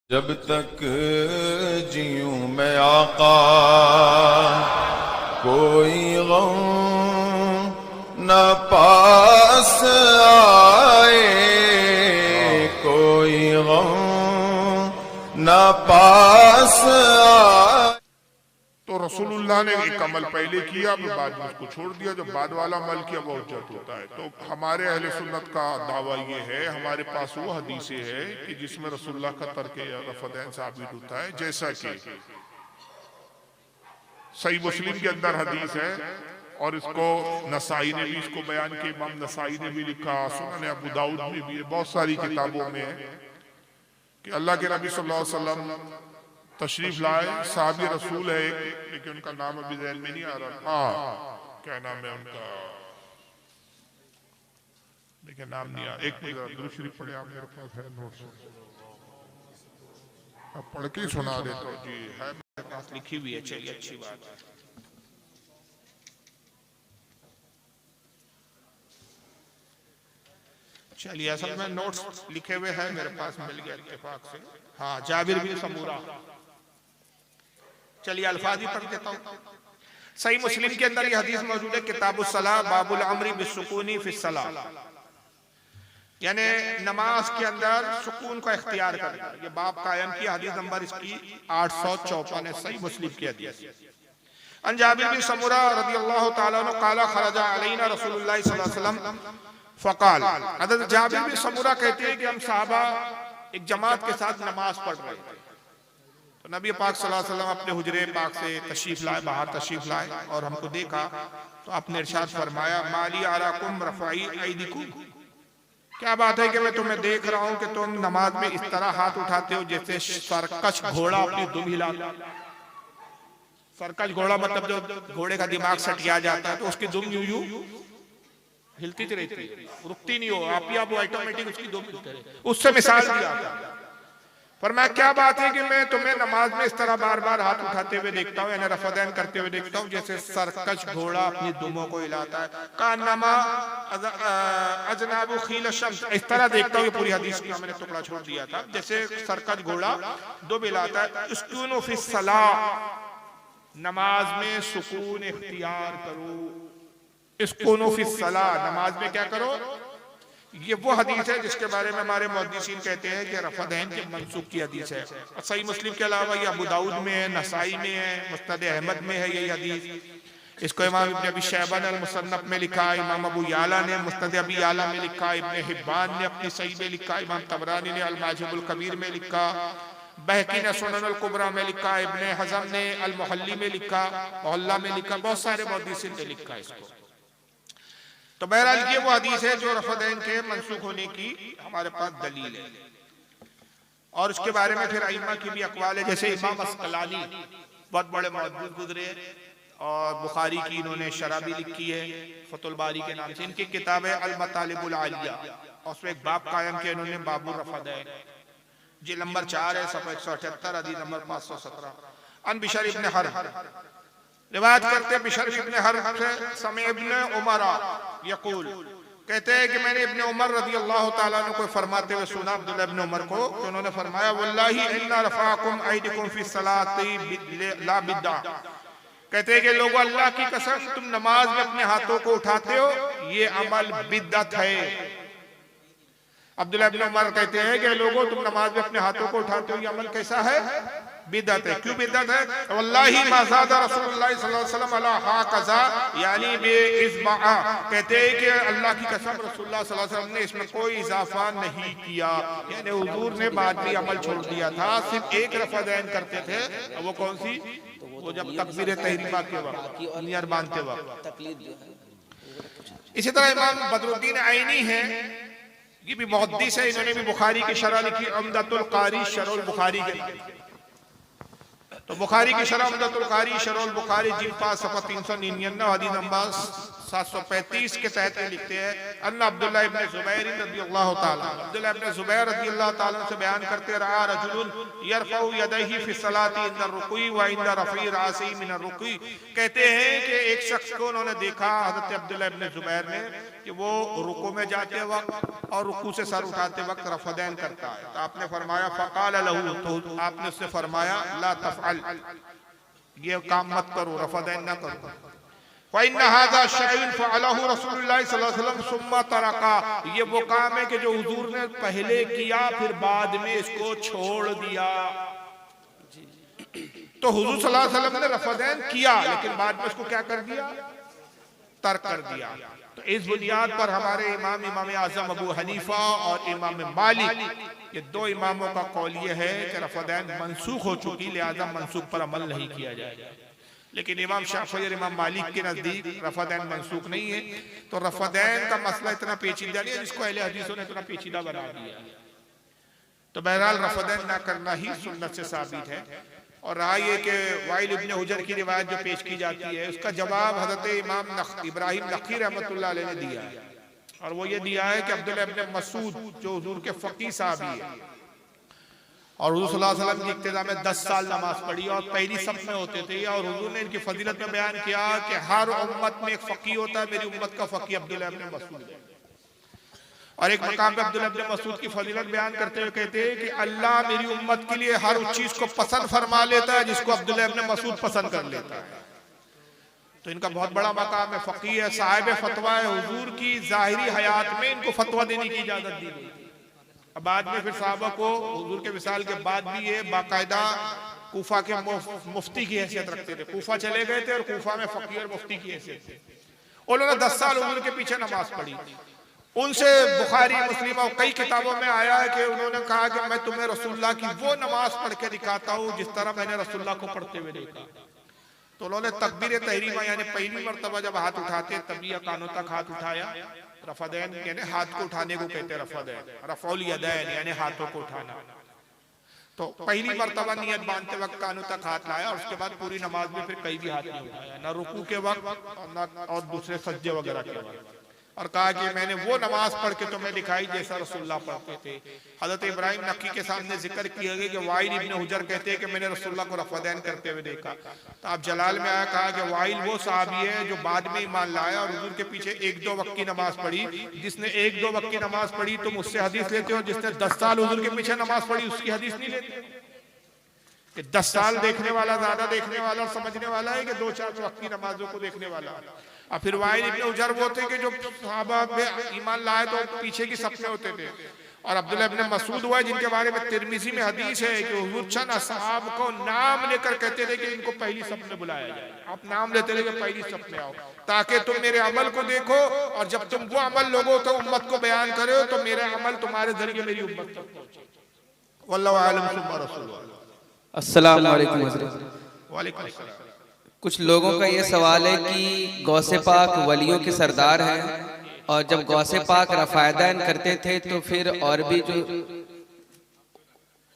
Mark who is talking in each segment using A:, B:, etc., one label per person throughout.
A: जब तक जीऊं मैं आका कोई गम न पास आए, कोई गम न पास आए।
B: तो रसूलुल्लाह ने एक अमल पहले किया, फिर बाद में उसको छोड़ दिया। जब बाद वाला अमल किया वो हुज्जत होता है। तो हमारे अहले सुन्नत का दावा ये है, हमारे पास वो हदीसें है कि जिसमें रसूलुल्लाह का तर्क रफ़दैन साबित होता है। जैसा कि सही मुस्लिम के अंदर हदीस है, और इसको नसाई ने भी इसको बयान किया, इमाम नसाई ने भी लिखा, सुनन अबू दाऊद में भी है, बहुत सारी किताबों में है कि अल्लाह के नबी सल्लल्लाहु अलैहि वसल्लम तशरीफ लाए। साहबी रसूल है एक, लेकिन उनका नाम अभी ज़हन में नहीं आ रहा। हाँ, क्या नाम है उनका, देखिए नाम नहीं आ। एक मिनट, दुरूद शरीफ पढ़े आप, मेरे पास है नोट्स, अब पढ़ के सुना देता हूँ जी। है मेरे पास लिखी हुई है। चलिए अच्छी बात है। चलिए, असल में नोट्स लिखे हुए हैं मेरे पास, मिल गया इत्तेफाक से। हाँ, जाबिर बिन समूरा। चलिए अल्फाज ही पढ़ देता हूँ। सही मुस्लिम के अंदर ये हदीस मौजूद है, किताबुस सलाह बाबुल अम्री बिस्सुकूनी फिस सलाह, यानी नमाज के अंदर सुकून का इख्तियार करना। ये बाब कायम किया। हदीस नंबर इसकी 854 है, सही मुस्लिम की हदीस। अन जाबिर बिन समूरा रदियल्लाहु ताला अन्हु क़ाला खरजा अलैना रसूलुल्लाह सल्लल्लाहु अलैहि वसल्लम फ़क़ाल। हज़रत जाबिर बिन समूरा कहते हैं कि हम सहाबा एक जमात के साथ नमाज पढ़ रहे थे, तो नबी पाक सल्लल्लाहु अलैहि वसल्लम अपने हुजरे पाक से तशरीफ लाए, बाहर तशरीफ लाए, और हमको देखा तो आपने इरशाद फरमाया, माली आराकुम रफ़ाई ऐदिकुम, क्या बात है कि मैं तुम्हें देख रहा हूं कि तुम नमाज में इस तरह हाथ उठाते हो जैसे सरकश घोड़ा अपनी दुम हिलाता। सरकश घोड़ा मतलब जो घोड़े का दिमाग सटिया जाता है, तो उसकी दुम यूं यूं हिलती रहती है, रुकती नहीं हो, आप ही आप ऑटोमेटिक उसकी दुम हिलते रहे। उससे मिसाल दिया पर मैं, क्या बात है कि मैं तुम्हें नमाज में इस तरह बार बार हाथ उठाते हुए देखता हूँ, यानी रफ़दैन करते हुए देखता हूँ जैसे सरकश घोड़ा अपनी दुमों को हिलाता है। कानमा अजनाबु खील शम्स, इस तरह देखता हूँ। पूरी हदीस का मैंने टुकड़ा छोड़ दिया था। जैसे सरकश घोड़ा दुम हिलाता है। उस्कुनु फिस सलाह, नमाज में सुकून इख्तियार करो। उस्कुनु फिस सलाह, नमाज में क्या करो। ये वो हदीस है जिसके बारे में हमारे मुहद्दिसीन कहते हैं कि रफ़दैन के मनसूख की हदीस है। और सही मुस्लिम के अलावा ये अबू दाऊद में है, नसाई में है, मुस्नद अहमद में है यही हदीस। इसको इमाम इब्न अबी शैबा ने मुसन्नफ में लिखा, इमाम अबू याला ने मुस्नद अबी याला में लिखा, इब्न हिब्बान ने अपनी सही में लिखा, इमाम तबरानी ने अल माजिबुल कबीर में लिखा, बहकी ने सुनन अल कुबरा में लिखा, इब्न हज़म ने अल मुहल्ली में लिखा, मोहल्ला में लिखा, बहुत सारे मुहद्दिसीन ने लिखा इसको। तो बहरहाल ये वो हदीस है जो रफ़दैन के मनसूख होने की हमारे पास दलील है। और उसके बारे में फिर अइम्मा की भी अक़वाल है, जैसे इमाम अस्क़लानी बहुत बड़े मुहद्दिस गुजरे, और बुखारी की इन्होंने शरह भी लिखी है फ़तहुल बारी के नाम से। इनकी किताब है अल मतालिबुल आलिया, और उसमें एक बाब कायम किया इन्होंने, बाबुर रफ़दैन, जी नंबर 4 है, सफ़ा 178, हदीस नंबर 517। अन बिशर इब्न हर्ब रिवायत करते हैं, बिशर इब्न हर्ब से, समय इब्न उमर यक़ूल, कहते हैं कि मैंने इब्न उमर रज़ियल्लाहु ताला अन्हु को फरमाते हुए सुना, अब्दुल्लाह इब्न उमर को, कि उन्होंने फरमाया, वल्लाही इन्ना रफ़ाकुम ऐदिकुम फ़ी सलाती ला बिद्दा, कहते हैं कि लोगों अल्लाह की कसम, तुम नमाज में अपने हाथों को उठाते हो, ये अमल बिद्दत है। अब्दुल्लाह इब्न उमर कहते हैं कि लोगों तुम नमाज में अपने हाथों को उठाते हो, ये अमल कैसा है, बिदअत है। क्यों बिदअत है, वल्लाही मा ज़ादा रसूलुल्लाह सल्लल्लाहु अलैहि वसल्लम अला हाकज़ा, यानी बेइस्बाअ, कहते हैं कि अल्लाह की कसम रसूलुल्लाह सल्लल्लाहु अलैहि वसल्लम ने इसमें कोई इजाफा नहीं किया, यानी हुजूर ने बाद में अमल छोड़ दिया था, सिर्फ एक रफ़दैन करते थे। वो कौन सी, वो जब तकबीर तहरीमा के वक्त नियर बांधते वक्त। इसी तरह इमाम बदरुद्दीन आइनी है, ये भी मुहद्दिस है, इन्होंने भी बुखारी की शरह लिखी, उम्दतुल कारी शरहुल बुखारी के। तो बुखारी की शरह उम्दतुल कारी शरहुल बुखारी जिल्द 5 सफ़ा 399, हदीस नंबर 735 के तहत ये लिखते हैं, अन्ना अब्दुल्लाह इब्न ज़ुबैर रज़ियल्लाहु ताला, अब्दुल्लाह इब्न ज़ुबैर रज़ियल्लाहु ताला से बयान करते, रहा रजुलन यरफ़उ यदैहि फी सलाती इंदा रुकुई व इंदा रफ़ी रासी मिन रुकुई। कहते हैं कि एक शख्स को उन्होंने देखा, हज़रत अब्दुल्लाह इब्न ज़ुबैर ने, कि वो रुकू में जाते वक्त और रुकू से सर उठाते वक्त रफ़दैन करता है। तो आपने फरमाया फ़क़ाल लहू, तो आपने उससे फरमाया ला तफ़अल, ये काम मत करो, रफ़दैन ना करो। फ़इन्न हाज़ा शैउन फ़अलहु रसूलुल्लाह सल्लल्लाहु अलैहि वसल्लम सुम्मा तरका, ये वो काम है कि जो हुजूर ने पहले किया फिर बाद में इसको छोड़ दिया। तो हुजूर सल्लल्लाहु अलैहि वसल्लम ने रफ़दैन किया लेकिन बाद में उसको क्या कर दिया, तर्क कर दिया। तो इस बुनियाद पर हमारे इमाम आज़म अबू हनीफा और इमाम मालिक, ये दो इमामों का कौल ये है कि रफ़दैन मनसूख हो चुकी, लिहाजा मनसूख पर अमल नहीं किया जाएगा। लेकिन इमाम शाफ़ी और इमाम मालिक के नज़दीक रफ़दैन मनसूख नहीं है। तो रफ़दैन का मसला इतना पेचीदा नहीं है जिसको अहले हदीसों ने इतना पेचीदा बना दिया। तो बहरहाल रफ़दैन ना करना ही सुन्नत से साबित है। और रहा ये कि वाइल इब्न हुजर की रिवायत जो पेश की जाती है उसका जवाब हज़रत इमाम इब्राहिम नखी रहमतुल्लाह अलैह ने दिया है, और वो ये दिया है कि अब्दुल्लाह इब्न मसूद जो हुजूर के फ़क़ीह साहबी है और हुजूर सल्लल्लाहु अलैहि वसल्लम की इक्तिदा में 10 साल नमाज पढ़ी और पहली सफ में होते थे, और हुजूर ने इनकी फजीलत में बयान किया कि हर उम्मत में एक फ़क़ीह होता है, मेरी उम्मत का फ़क़ीह अब्दुल्लाह इब्न मसूद है। और एक मकाम पे अब्दुल्लाह इब्न मसूद की फजीलत बयान करते हुए कहते हैं कि अल्लाह मेरी उम्मत के लिए हर उस चीज को पसंद फरमा लेता है जिसको अब्दुल्लाह इब्न मसूद पसंद कर लेता है। तो इनका बहुत बड़ा मकाम है, फ़क़ीह है, साहिब फतवा है। हुजूर की ज़ाहिरी हयात में इनको फतवा देने की इजाजत दी गई। अब बाद में फिर साहबा को हुजूर के विसाल के बाद भी ये बाकायदा कूफा के मुफ्ती की हैसियत रखते थे। कूफा चले गए थे और कूफा में फ़क़ीह और मुफ्ती की हैसियत थी। उन्होंने 10 साल हुजूर के पीछे नमाज पढ़ी। उनसे बुखारी मुस्लिम और कई किताबों में आया है कि उन्होंने कहा कि मैं तुम्हें रसूलुल्लाह की वो नमाज पढ़ के दिखाता हूँ जिस तरह मैंने रसूलुल्लाह को पढ़ते हुए देखा। तो उन्होंने तकबीर तहरीमा यानी पहली मर्तबा जब हाथ उठाते तभी या कानों तक हाथ उठाया। रफ़दैन यानी हाथ को उठाने को कहते हैं, रफ़दैन रफ़उल यदैन यानी हाथों को उठाना। तो पहली मर्तबा नियत बांधते वक्त कानों तक हाथ लाया और उसके बाद पूरी नमाज में फिर कहीं भी हाथ नहीं उठाया, न रुकू के वक्त और दूसरे सज्जे वगैरह के वक्त। और कहा कि मैंने वो नमाज पढ़ के तुम्हें दिखाई जैसा रसूलुल्लाह पढ़ते थे। हज़रत इब्राहिम नक्की के सामने जिक्र किया गया कि वाइल इब्न हुजर कहते हैं कि मैंने रसूलुल्लाह को रफ़दैन करते हुए देखा। तो आप जलाल में आया कहा कि वाइल वो सहाबी है जो बाद में ईमान लाया और हुजूर के पीछे 1-2 वक्त की नमाज पढ़ी। जिसने 1-2 वक्त की नमाज पढ़ी तुम उससे हदीस लेते हो, जिसने 10 साल हुजूर के पीछे नमाज पढ़ी उसकी हदीस नहीं लेते। कि 10 साल देखने वाला ज्यादा देखने वाला और समझने वाला है कि 2-4 वक्त की नमाजों को देखने वाला। और फिर वाइल इब्न हुजर वो थे कि जो सहाबा में ईमान लाए तो पीछे की सफ में होते थे। और अब्दुल्लाह इब्न मसूद हुआ जिनके बारे में तिरमिज़ी में हदीस है कि हुजूर चंद असहाब को नाम लेकर कहते थे कि इनको पहली सफ में बुलाया जाए। आप नाम लेते थे कि पहली सफ में आओ ताकि तुम मेरे अमल को देखो, और जब तुम वो अमल लोगो तो उम्मत को बयान करो तो मेरे अमल तुम्हारे जरिए मेरी उम्मत तक पहुंचे। वल्लाहु आलम सुम्मा रसूलुल्लाह।
C: अस्सलामु अलैकुम हज़रत।
B: वालेकुम अस्सलाम।
C: कुछ लोगों का ये सवाल है कि गौसे पाक वलियों के सरदार हैं और जब गौसे पाक रफ़ायदैन करते थे तो फिर और भी जो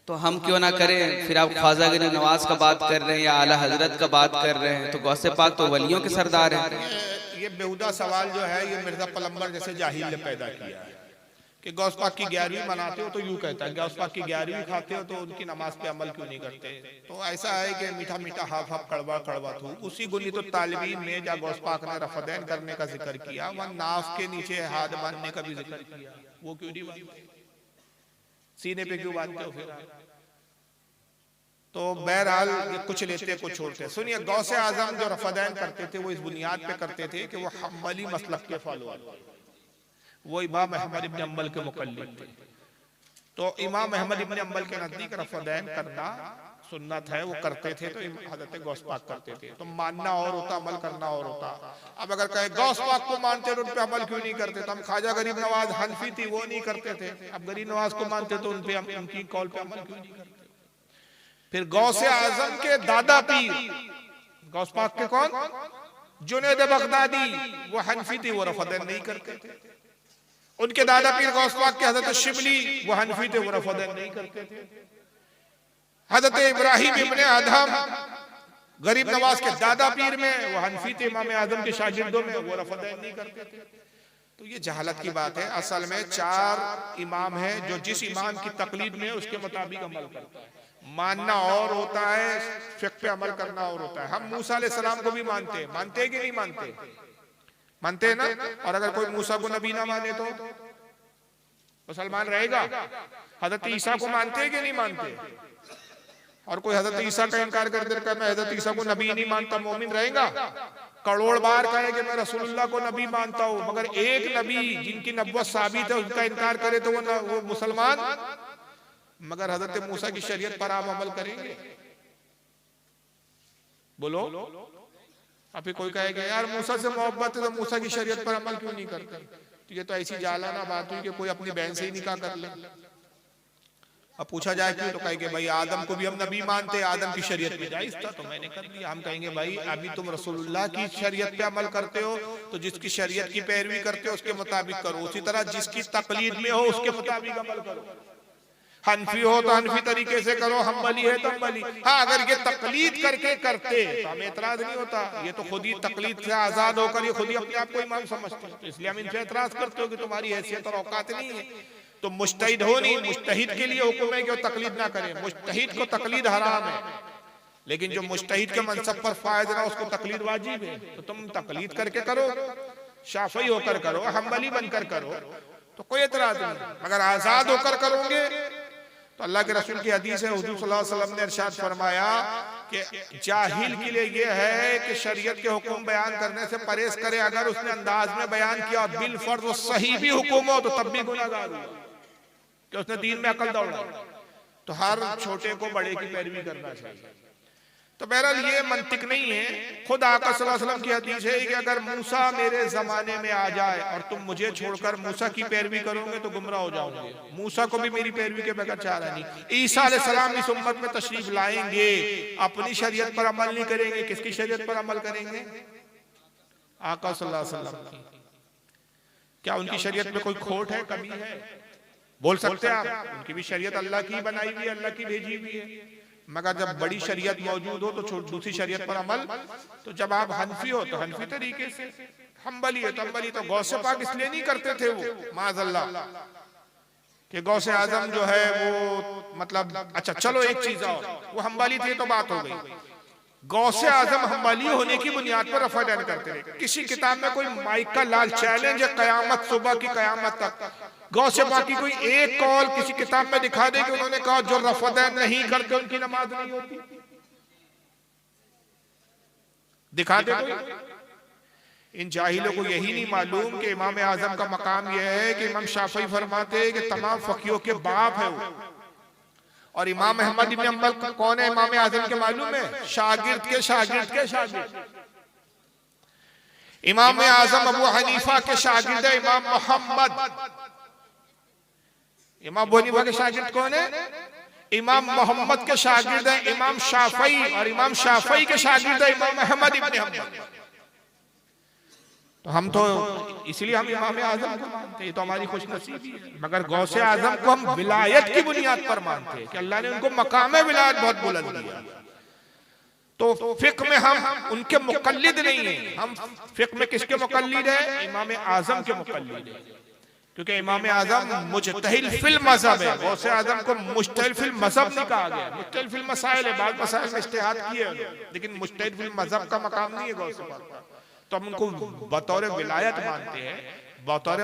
C: तो हम क्यों ना करें। फिर आप ख्वाजागिरी नवाज का बात कर रहे हैं या आला हजरत का बात कर रहे हैं, तो गौसे पाक तो वलियों के सरदार हैं।
B: ये बेहुदा सवाल जो है ये मिर्जा पलम्बर जैसे जाहिल ने पैदा किया है कि गौस पाक की 11वीं मनाते हो तो यूं कहता है, गौस पाक की 11वीं खाते हो तो उनकी नमाज पे अमल क्यों नहीं करते। तो ऐसा है कि मीठा मीठा हाफ हाफ कड़वा कड़वा थू उसी गुनी तो तालिबीन में जब गौस पाक ने रफ़दैन करने का जिक्र किया वह नाफ के नीचे हाथ बांधने का भी जिक्र किया, वो क्यों नहीं बांधते, सीने पे क्यों बांधते हो फिर। तो बहरहाल ये कुछ लेते कुछ छोड़ते। सुनिए, गौसे आजम जो रफ़दैन करते थे वो इस बुनियाद पे करते थे कि वो हम्बली मसलक के फॉलोअर, वो इमाम अहमद इब्न अंबल के मुकल्लिद थे। तो इमाम अहमद इब्न अंबल के नजदीक रफ़दैन करना सुन्नत है, वो करते थे। तो हज़रत गौस पाक करते थे। तो मानना और होता, अमल करना और होता। अब अगर कहे गौस पाक को मानते तो उन पे अमल क्यों नहीं करते। तो हम ख्वाजा गरीब नवाज हनफी थी वो नहीं करते थे, अब गरीब नवाज को मानते तो उन पे उनकी कौल पे अमल क्यों नहीं करते। फिर गौसे आजम के दादा पीर गौस पाक के कौन, जुनैद बगदादी, वो हनफी थी, वो रफ़दैन नहीं करते थे। उनके दादा पीर गौस पाक के हज़रत शिबली वो हनफी थे, वो रफ़दैन नहीं करते थे। हज़रत इब्राहिम इब्ने अदहम गरीब नवाज के दादा पीर में वो हनफी थे, इमाम आजम के शागिर्दों में वो रफ़अदैन नहीं करते थे। तो ये जहालत की बात है। असल में 4 इमाम हैं जो जिस इमाम की तकलीद में उसके मुताबिक अमल करता है। मानना और होता है, फिक़्ह पे अमल करना और होता है। हम मूसा अलैहिस्सलाम को भी मानते हैं, मानते हैं कि नहीं मानते? मानते हैं ना। और अगर कोई मूसा को नबी ना माने तो मुसलमान रहेगा? हजरत ईसा को मानते हैं कि नहीं मानते? और कोई हजरत ईसा का इनकार कर देता, मैं हजरत ईसा को नबी नहीं मानता, मोमिन रहेगा? करोड़ बार कहे कि मैं रसूलुल्लाह को नबी मानता हूं, मगर एक नबी जिनकी नबुव्वत साबित है उसका इनकार करे तो वो मुसलमान? मगर हजरत मूसा की शरीयत पर आप अमल करेंगे? बोलो। अभी कोई कहेगा यार मूसा से मोहब्बत है तो मूसा की शरीयत पर अमल क्यों नहीं करते? तो ये तो ऐसी जालाना बात हुई कि कोई अपनी बहन से ही निकाह कर ले। अब पूछा जाए क्यों, तो कहेंगे भाई आदम को भी हम नबी मानते हैं, आदम की शरीयत में जायज था तो मैंने कर दिया। हम कहेंगे भाई अभी तुम रसूलुल्लाह की शरीयत पे अमल करते हो तो जिसकी शरीयत की पैरवी करते हो उसके मुताबिक करो, उसी तरह जिसकी तकलीद में हो उसके मुताबिक अमल करो। हनफी हो तो हनफी तरीके से करो, हम्बली है तो हम्बली। हाँ, अगर ये तकलीद करके करते तो हमें एतराज नहीं होता। ये तो खुद ही तकलीद से आजाद होकर ये खुद ही अपने आप को इमाम समझते हैं, तो इसलिए हम इनसे एतराज करते हो कि तुम्हारी हैसियत और औकात नहीं है। तो मुज्तहिद हो नहीं, मुज्तहिद के लिए हुक्म है कि वो तकलीद ना करे। मुज्तहिद को तकलीद हराम है, लेकिन जो मुज्तहिद के मनसब पर फायद ना उसको तकलीद वाजिब है। तो तुम तकलीद करके करो, शाफी होकर करो, हम्बली बनकर करो, तो कोई एतराज नहीं। मगर आजाद होकर करोगे तो अल्लाह के रसूल की हदीस है, हुजूर सल्लल्लाहु अलैहि वसल्लम ने इरशाद फरमाया कि जाहिल के लिए यह है कि शरीयत के हुक्म बयान करने से परहेज करे। अगर उसने अंदाज में बयान किया बिल फर्ज वो सही भी हुक्म हो तो तब भी गुनाहगार हुआ कि उसने दीन में अकल दौड़ा। तो हर छोटे को बड़े की पैरवी करना चाहिए। तो बहरहाल ये मंतिक नहीं है। खुद आका सल्लल्लाहु अलैहि वसल्लम की हदीस है कि अगर मूसा मेरे जमाने में आ जाए और तुम मुझे छोड़कर मूसा की पैरवी करोगे तो गुमराह हो जाओगे। मूसा को भी मेरी पैरवी के बगैर चारा नहीं। ईसा अलैहिस्सलाम इस उम्मत में तशरीफ लाएंगे, अपनी शरीयत पर अमल नहीं करेंगे, किसकी शरीयत पर अमल करेंगे? आका सल्लल्लाहु अलैहि वसल्लम की। क्या उनकी शरीयत में कोई खोट है, कमी है? बोल सकते हैं आप, उनकी भी शरीयत अल्लाह की बनाई हुई है, अल्लाह की भेजी हुई है। मगर जब बड़ी शरीयत मौजूद हो तो दूसरी शरीयत पर अमल। तो जब आप हनफी हो तो हनफी तरीके से, हम्बली है तो हम्बली। तो गौसे पाक इसलिए नहीं करते थे वो माज़अल्लाह कि गौसे आजम जो है वो मतलब, अच्छा चलो एक चीज और, वो हम्बली थे तो बात हो गई। गौसे आजम हम्बली होने की बुनियाद पर रफ़अदैन करते थे। किसी किताब में कोई माइक का लाल चैलेंज है कयामत, सुबह की कयामत तक गौसे पाक की कोई एक कॉल किसी किताब में दिखा दे कि उन्होंने कहा जो रफ़अदैन नहीं करते उनकी नमाज नहीं होती? दिखा दे कोई। इन जाहिलों को यही नहीं मालूम कि इमाम आजम का मकाम यह है कि इमाम शाफी फरमाते हैं कि तमाम फकीहों के बाप है वो। और इमाम अहमद इब्न हंबल कौन है इमाम आजम के मालूम है? शागिर्द के शागिर्द के शागिर्द। इमाम आजम अबू हनीफा के शागिर्द है इमाम मोहम्मद। इमाम अबू हनीफा के शागिर्द कौन है? इमाम मोहम्मद के शागिर्द है इमाम शाफई, और इमाम शाफई के शागिर्द है इमाम अहमद इब्न हंबल। तो हम तो इसलिए हम इमाम आजम को मानते हैं, तो हमारी खुशनसीबी है। मगर गौसे आजम को हम विलायत की बुनियाद पर मानते हैं कि अल्लाह ने उनको मकाम विलायत बहुत बुलंद दिया। तो फिक्र में हम उनके मुकल्लिद नहीं है। हम फिक्र में किसके मुकल्लिद है? इमाम आजम के मुकल्लिद है, क्योंकि इमाम आजम मुज्तहिद फिल मज़हब है। गौसे आजम को मुज्तहिद फिल मज़हब नहीं कहा गया। मुज्तहिद फिल मसाइल है, बाद मसाइल में इज्तिहाद किए, लेकिन मुज्तहिद फिल मज़हब का मकाम नहीं है गौसे पाक। तो हम उनको बतौर विलायत मानते हैं, बतौर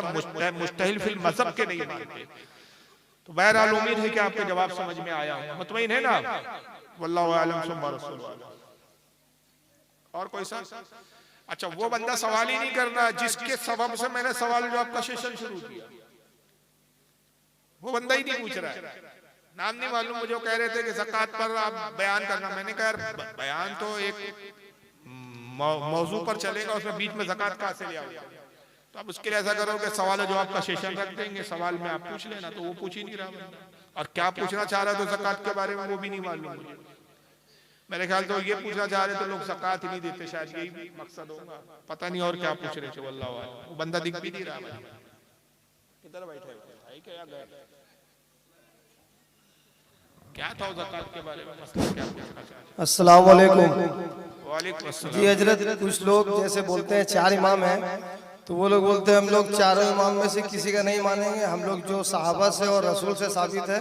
B: मुज्तहिद फिल मज़हब के नहीं मानते। तो बहरहाल उम्मीद है कि आपको जवाब समझ में आया हो। मुतमईन है ना? वल्लाहु आलम सुम्मा रसूल। और कोई सा? अच्छा, वो बंदा सवाल ही नहीं करना जिसके सबब से मैंने सवाल जवाब का सेशन शुरू किया, वो बंदा ही नहीं पूछ रहा है। नाम नहीं मालूम मुझे, वो कह रहे थे कि ज़कात पर आप बयान करना। मैंने कहा यार बयान तो एक मौजू पर चलेगा, उसमें बीच में ज़कात कहाँ से ले आओगे? तो अब उसके लिए ऐसा करो कि सवाल जवाब का सेशन रख देंगे, सवाल में आप पूछ लेना। तो वो पूछ ही नहीं रहा, और क्या पूछना चाह रहा है तो ज़कात के बारे में वो भी नहीं मालूम मुझे। मेरे ख्याल तो ये पूछना चाह रहे तो लोग ज़कात ही नहीं देते, शायद यही मकसद होगा, पता नहीं और क्या पूछ रहे थे। वल्लाहु आलम। वो बंदा दिख भी नहीं रहा, किधर बैठे भाई? क्या गए? क्या था ज़कात के बारे में मसला, क्या पूछना चाह रहे?
D: अस्सलाम वालेकुम।
B: वालेकुम अस्सलाम।
D: जी हजरत, कुछ लोग जैसे बोलते हैं 4 इमाम हैं, तो वो लोग बोलते हैं हम लोग चारों इमाम में से किसी का नहीं मानेंगे, हम लोग जो सहाबा से और रसूल से साबित है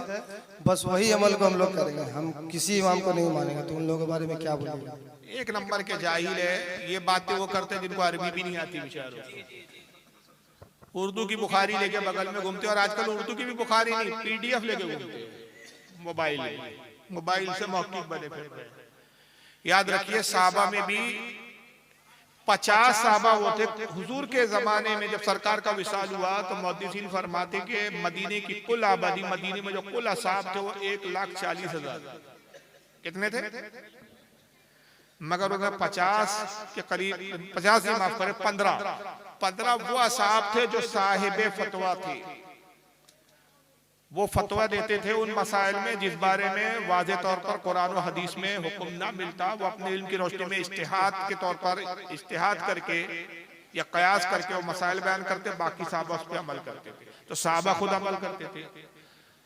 D: बस वही अमल को हम लोग करेंगे, हम किसी इमाम को नहीं मानेंगे। तो उन लोगों के बारे में क्या बोलेंगे?
B: एक नंबर के जाहिल है, ये बातें वो करते हैं जिनको अरबी भी नहीं आती बेचारों को। उर्दू की बुखारी लेके बगल में घूमते, और आजकल उर्दू की भी बुखारी नहीं, PDF लेके घूमते मोबाइल से मौक़िफ़ बने फिरते हैं। याद रखिए, साहबा में भी 50 साहबा वो थे। हुजूर के जमाने में जब सरकार का विसाल हुआ तो मुहद्दिसीन फरमाते कि मदीने की कुल आबादी, मदीने में जो कुल असाब थे वो 1,40,000। कितने थे? मगर उन्हें 50 के करीब, 50 से माफ करें, 15 वो असाब थे जो साहिबे फतवा थे। वो फतवा देते थे उन मसाइल में जिस बारे में वाज़े तौर पर कुरान और हदीस में हुक्म ना मिलता। वो अपने इल्म की रोशनी में इज्तिहाद के तौर पर इज्तिहाद करके या कयास करके वो मसाइल बयान करते, बाकी साहबा उस पर अमल करते थे। तो साहबा खुद अमल करते थे।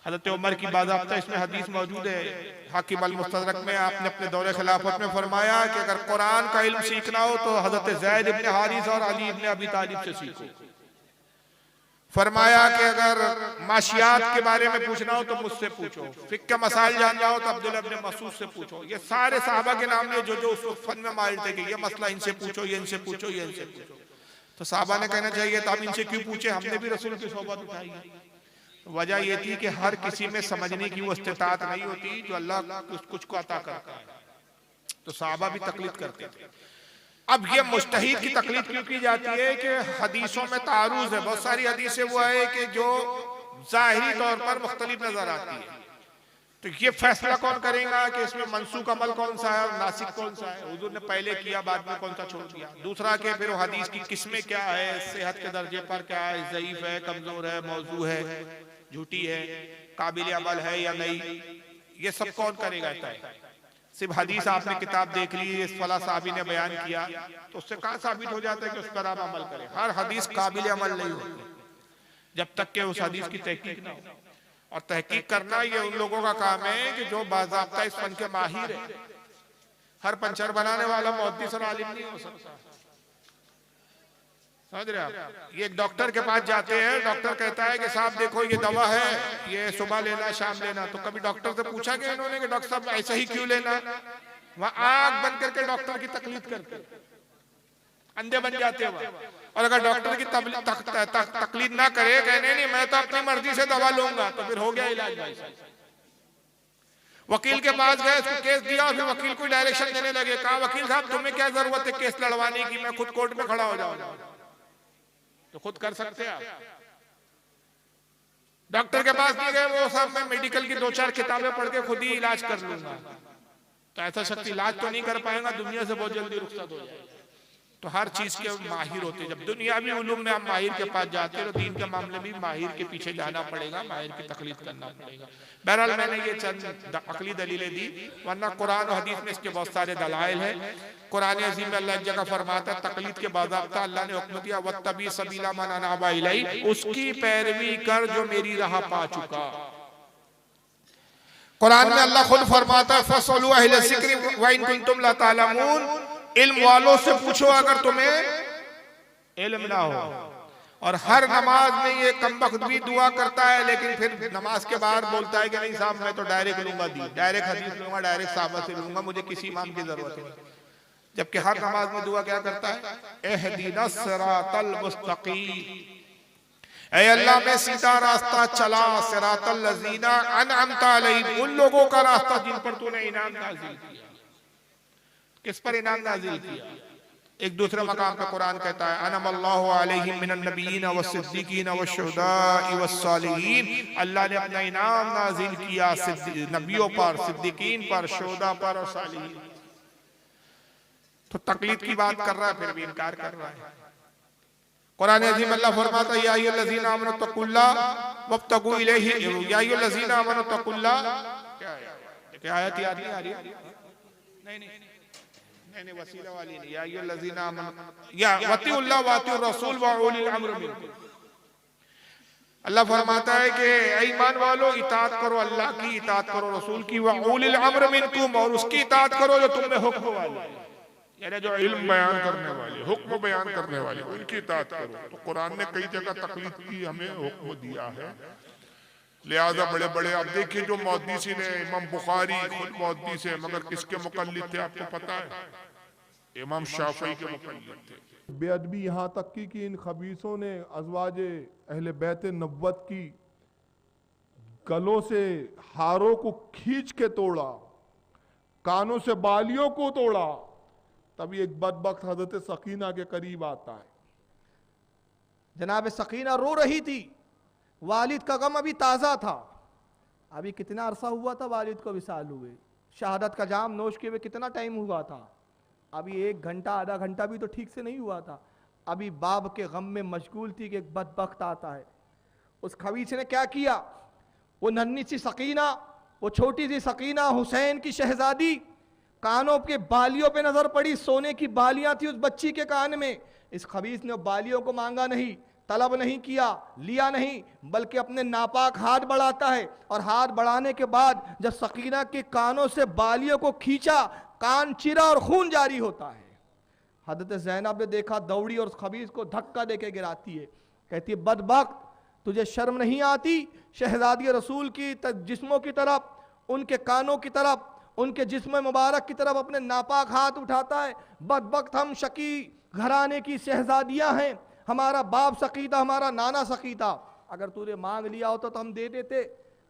B: हज़रत उमर की बाज़ाब्ता इसमें हदीस मौजूद है, हाकिम अल-मुस्तदरक में आपने अपने दौरे खिलाफत में फरमाया कि अगर कुरान का इल्म सीखना हो तो हज़रत ज़ैद इब्न हारिस और अली इब्न अबी तालिब से सीखो। फरमाया कि अगर माशियात के बारे में पूछना हो तो मुझसे पूछो, फिक्र के मसाइल जानना हो तो अब्दुल्लाह इब्न मसूद से पूछो। ये सारे साहबा के नाम लिए जो जो उस वक्त फन में माहिर थे कि ये मसला इनसे पूछो, ये इनसे पूछो, ये इनसे पूछो। तो साहबा ने कहना चाहिए तो हम इनसे क्यों पूछे, हमने भी रसूल की सोहबत उठाई है। वजह ये थी कि हर किसी में समझने की वो इस्तिताअत नहीं होती जो अल्लाह कुछ को अता करता है। तो साहबा भी तकलीद करते थे। अब ये मुज्तहिद की तकलीद क्यों की जाती है कि हदीसों में तारुज़ है। बहुत सारी हदीसें वो है कि जो ज़ाहिरी तौर पर मुख्तलिफ नजर आती है। तो ये फैसला कौन करेगा कि इसमें मनसूख अमल कौन सा है और नासिक कौन सा है, हुजूर ने पहले किया बाद में कौन सा छोड़ दिया। दूसरा कि फिर हदीस की किस्में क्या है, सेहत के दर्जे पर क्या है, ज़ईफ है, कमजोर है, मौजू है, झूठी है, काबिल अमल है या नहीं, ये सब कौन करेगा तय। सिर्फ हदीस आपने किताब देख ली, इस फला साहबी ने बयान किया, तो उससे कहाँ साबित हो जाता है कि उस पर आप अमल करें। हर हदीस काबिल अमल नहीं होती जब तक कि उस हदीस की तहकीक ना हो। और तहकीक करना ये उन लोगों का काम है कि जो बाज़ाब्ता इस फन के माहिर है। हर पंचर बनाने वाला मुहद्दिस और आलिम नहीं हो सकता। समझ रहे आप? ये एक डॉक्टर के पास जाते हैं, डॉक्टर कहता है कि साहब देखो ये दवा है, ये सुबह लेना शाम लेना। तो कभी डॉक्टर से पूछा कि इन्होंने कि डॉक्टर साहब ऐसा ही क्यों लेना? वहां आंख बंद करके डॉक्टर की तकलीफ करते, अंधे बन जाते हैं। और अगर डॉक्टर की तकलीफ ना करे, कहने नहीं मैं तो अपनी मर्जी से दवा लूंगा, तो फिर हो गया इलाज। भाई वकील के पास गए, उसको केस दिया, फिर वकील को डायरेक्शन देने लगे। कहा वकील साहब तुम्हें क्या जरूरत है केस लड़वाने की, मैं खुद कोर्ट में खड़ा हो जाऊंगा। तो खुद कर सकते हैं आप। डॉक्टर के पास नहीं गए, वो साहब मैं मेडिकल की 2-4 किताबें पढ़ के खुद ही इलाज कर लूंगा। तो ऐसा शख्स इलाज तो नहीं कर पाएगा, दुनिया से बहुत जल्दी रुखसत हो जाएगा। तो हर चीज के माहिर होते हैं। जब दुनियावी उलूम में हम माहिर के पास जाते हैं तो दीन के मामले में माहिर के पीछे जाना पड़ेगा, माहिर की तकलीद करना पड़ेगा। बहरहाल मैंने ये चंद अकली दलीलें दी, वरना कुरान और हदीस में इसके बहुत सारे दलाइल हैं। कुरान अज़ीम में अल्लाह एक जगह फरमाता है तकलीद के बाज़ाब्ता अल्लाह ने हुक्म दिया वत्तबी सबीला मन अनाबा इलैहि, उसकी पैरवी कर जो मेरी राह पा चुका। कुरान में अल्लाह खुद फरमाता है फसलू अहले ज़िक्र व इन कुंतुम ला तालमून, इल्म वालों से पूछो अगर तुम्हें इल्म ना हो। और हर नमाज में ये कमबख्त भी दुआ करता है, लेकिन फिर नमाज के बाद बोलता है कि नहीं साहब मैं तो डायरेक्ट लूंगा, डायरेक्ट हदीस लूंगा, डायरेक्ट साहबा से लूंगा, मुझे किसी इमाम की जरूरत नहीं। जबकि हर नमाज में दुआ क्या करता है, एहदिनस सिरातल मुस्तकीम, ऐ अल्लाह मैं सीधा रास्ता चला, सिरातल लज़ीना अनअमता अलैहिम, उन लोगों का रास्ता जिन पर तूने इनाम नाज़िल किया। किस पर इनाम नाज़िल किया? एक दूसरे मकाम पे कुरान कहता है अनअमल्लाहु अलैहिम मिनन नबिय्यीन वस्सिद्दीकीन वश्शुहदाई वस्सालिहीन, अल्लाह ने अपना इनाम नाज़िल किया नबियों पर, सिद्दीकीन पर, शुहदा पर और सालिहीन। तो तकलीद की बात कर रहा है फिर भी इनकार कर रहा है। कुरान अज़ीम अल्लाह फरमाता है या अय्युहल्लज़ीना आमनु तक़ुल्लाह वब्तगू इलैहि, या अय्युहल्लज़ीना आमनु तक़ुल्लाह, क्या आयत याद नहीं आ रही? नहीं वसीला वाली नहीं, या अय्युहल्लज़ीना आमनु या वतिउल्लाह व अतिउर रसूल व उलिल अम्र मिनकुम। अल्लाह फरमाता है कि ईमान वालों इताअत करो, अल्लाह की इताअत करो, रसूल की, व उलिल अम्र मिनकुम, और उसकी इताअत करो जो तुम में हुक्म वाला है।
E: यानी जो इल्म बयान करने वाले, हुक्म बयान करने वाले, उनकी इताअत करो। तो कुरान ने कई जगह तकलीफ की, हमें हुक्म दिया है। लिहाजा बड़े बड़े, अब देखिए जो मुहद्दिसीन है, इमाम बुखारी खुद मुहद्दिस है, मगर किसके मुकल्लिद थे आपको पता है? इमाम शाफई के मुकल्लिद थे।
A: बेअदबी यहाँ तक की कि इन खबीसों ने अज़वाज अहले बैत नब्वत की गलों से हारों को खींच के तोड़ा, कानों से बालियों को तोड़ा। तभी एक बदबख्त हजरत सकीना के करीब आता है।
F: जनाब सकीना रो रही थी, वालिद का गम अभी ताज़ा था। अभी कितना अरसा हुआ था वालिद को विसाल हुए, शहादत का जाम नोश किए हुए कितना टाइम हुआ था? अभी 1 घंटा आधा घंटा भी तो ठीक से नहीं हुआ था। अभी बाप के गम में मशगूल थी कि एक बदबख्त आता है। उस खबीस ने क्या किया? वो नन्ही सी सकीना, वो छोटी सी सकीना, हुसैन की शहजादी, कानों के बालियों पे नजर पड़ी, सोने की बालियां थी उस बच्ची के कान में। इस खबीस ने बालियों को मांगा नहीं, तलब नहीं किया, लिया नहीं, बल्कि अपने नापाक हाथ बढ़ाता है और हाथ बढ़ाने के बाद जब सकीना के कानों से बालियों को खींचा, कान चिरा और खून जारी होता है। हजरत ज़ैनब ने देखा, दौड़ी और उस खबीस को धक्का देके गिराती है। कहती है, बदबख्त, तुझे शर्म नहीं आती? शहजादी रसूल की जिस्मों की तरफ, उनके कानों की तरफ, उनके जिस्म मुबारक की तरफ अपने नापाक हाथ उठाता है। बदबख्त, हम शकी घराने की शहजादियां हैं, हमारा बाप सकी था, हमारा नाना सकी था। अगर तूने मांग लिया होता तो हम दे देते,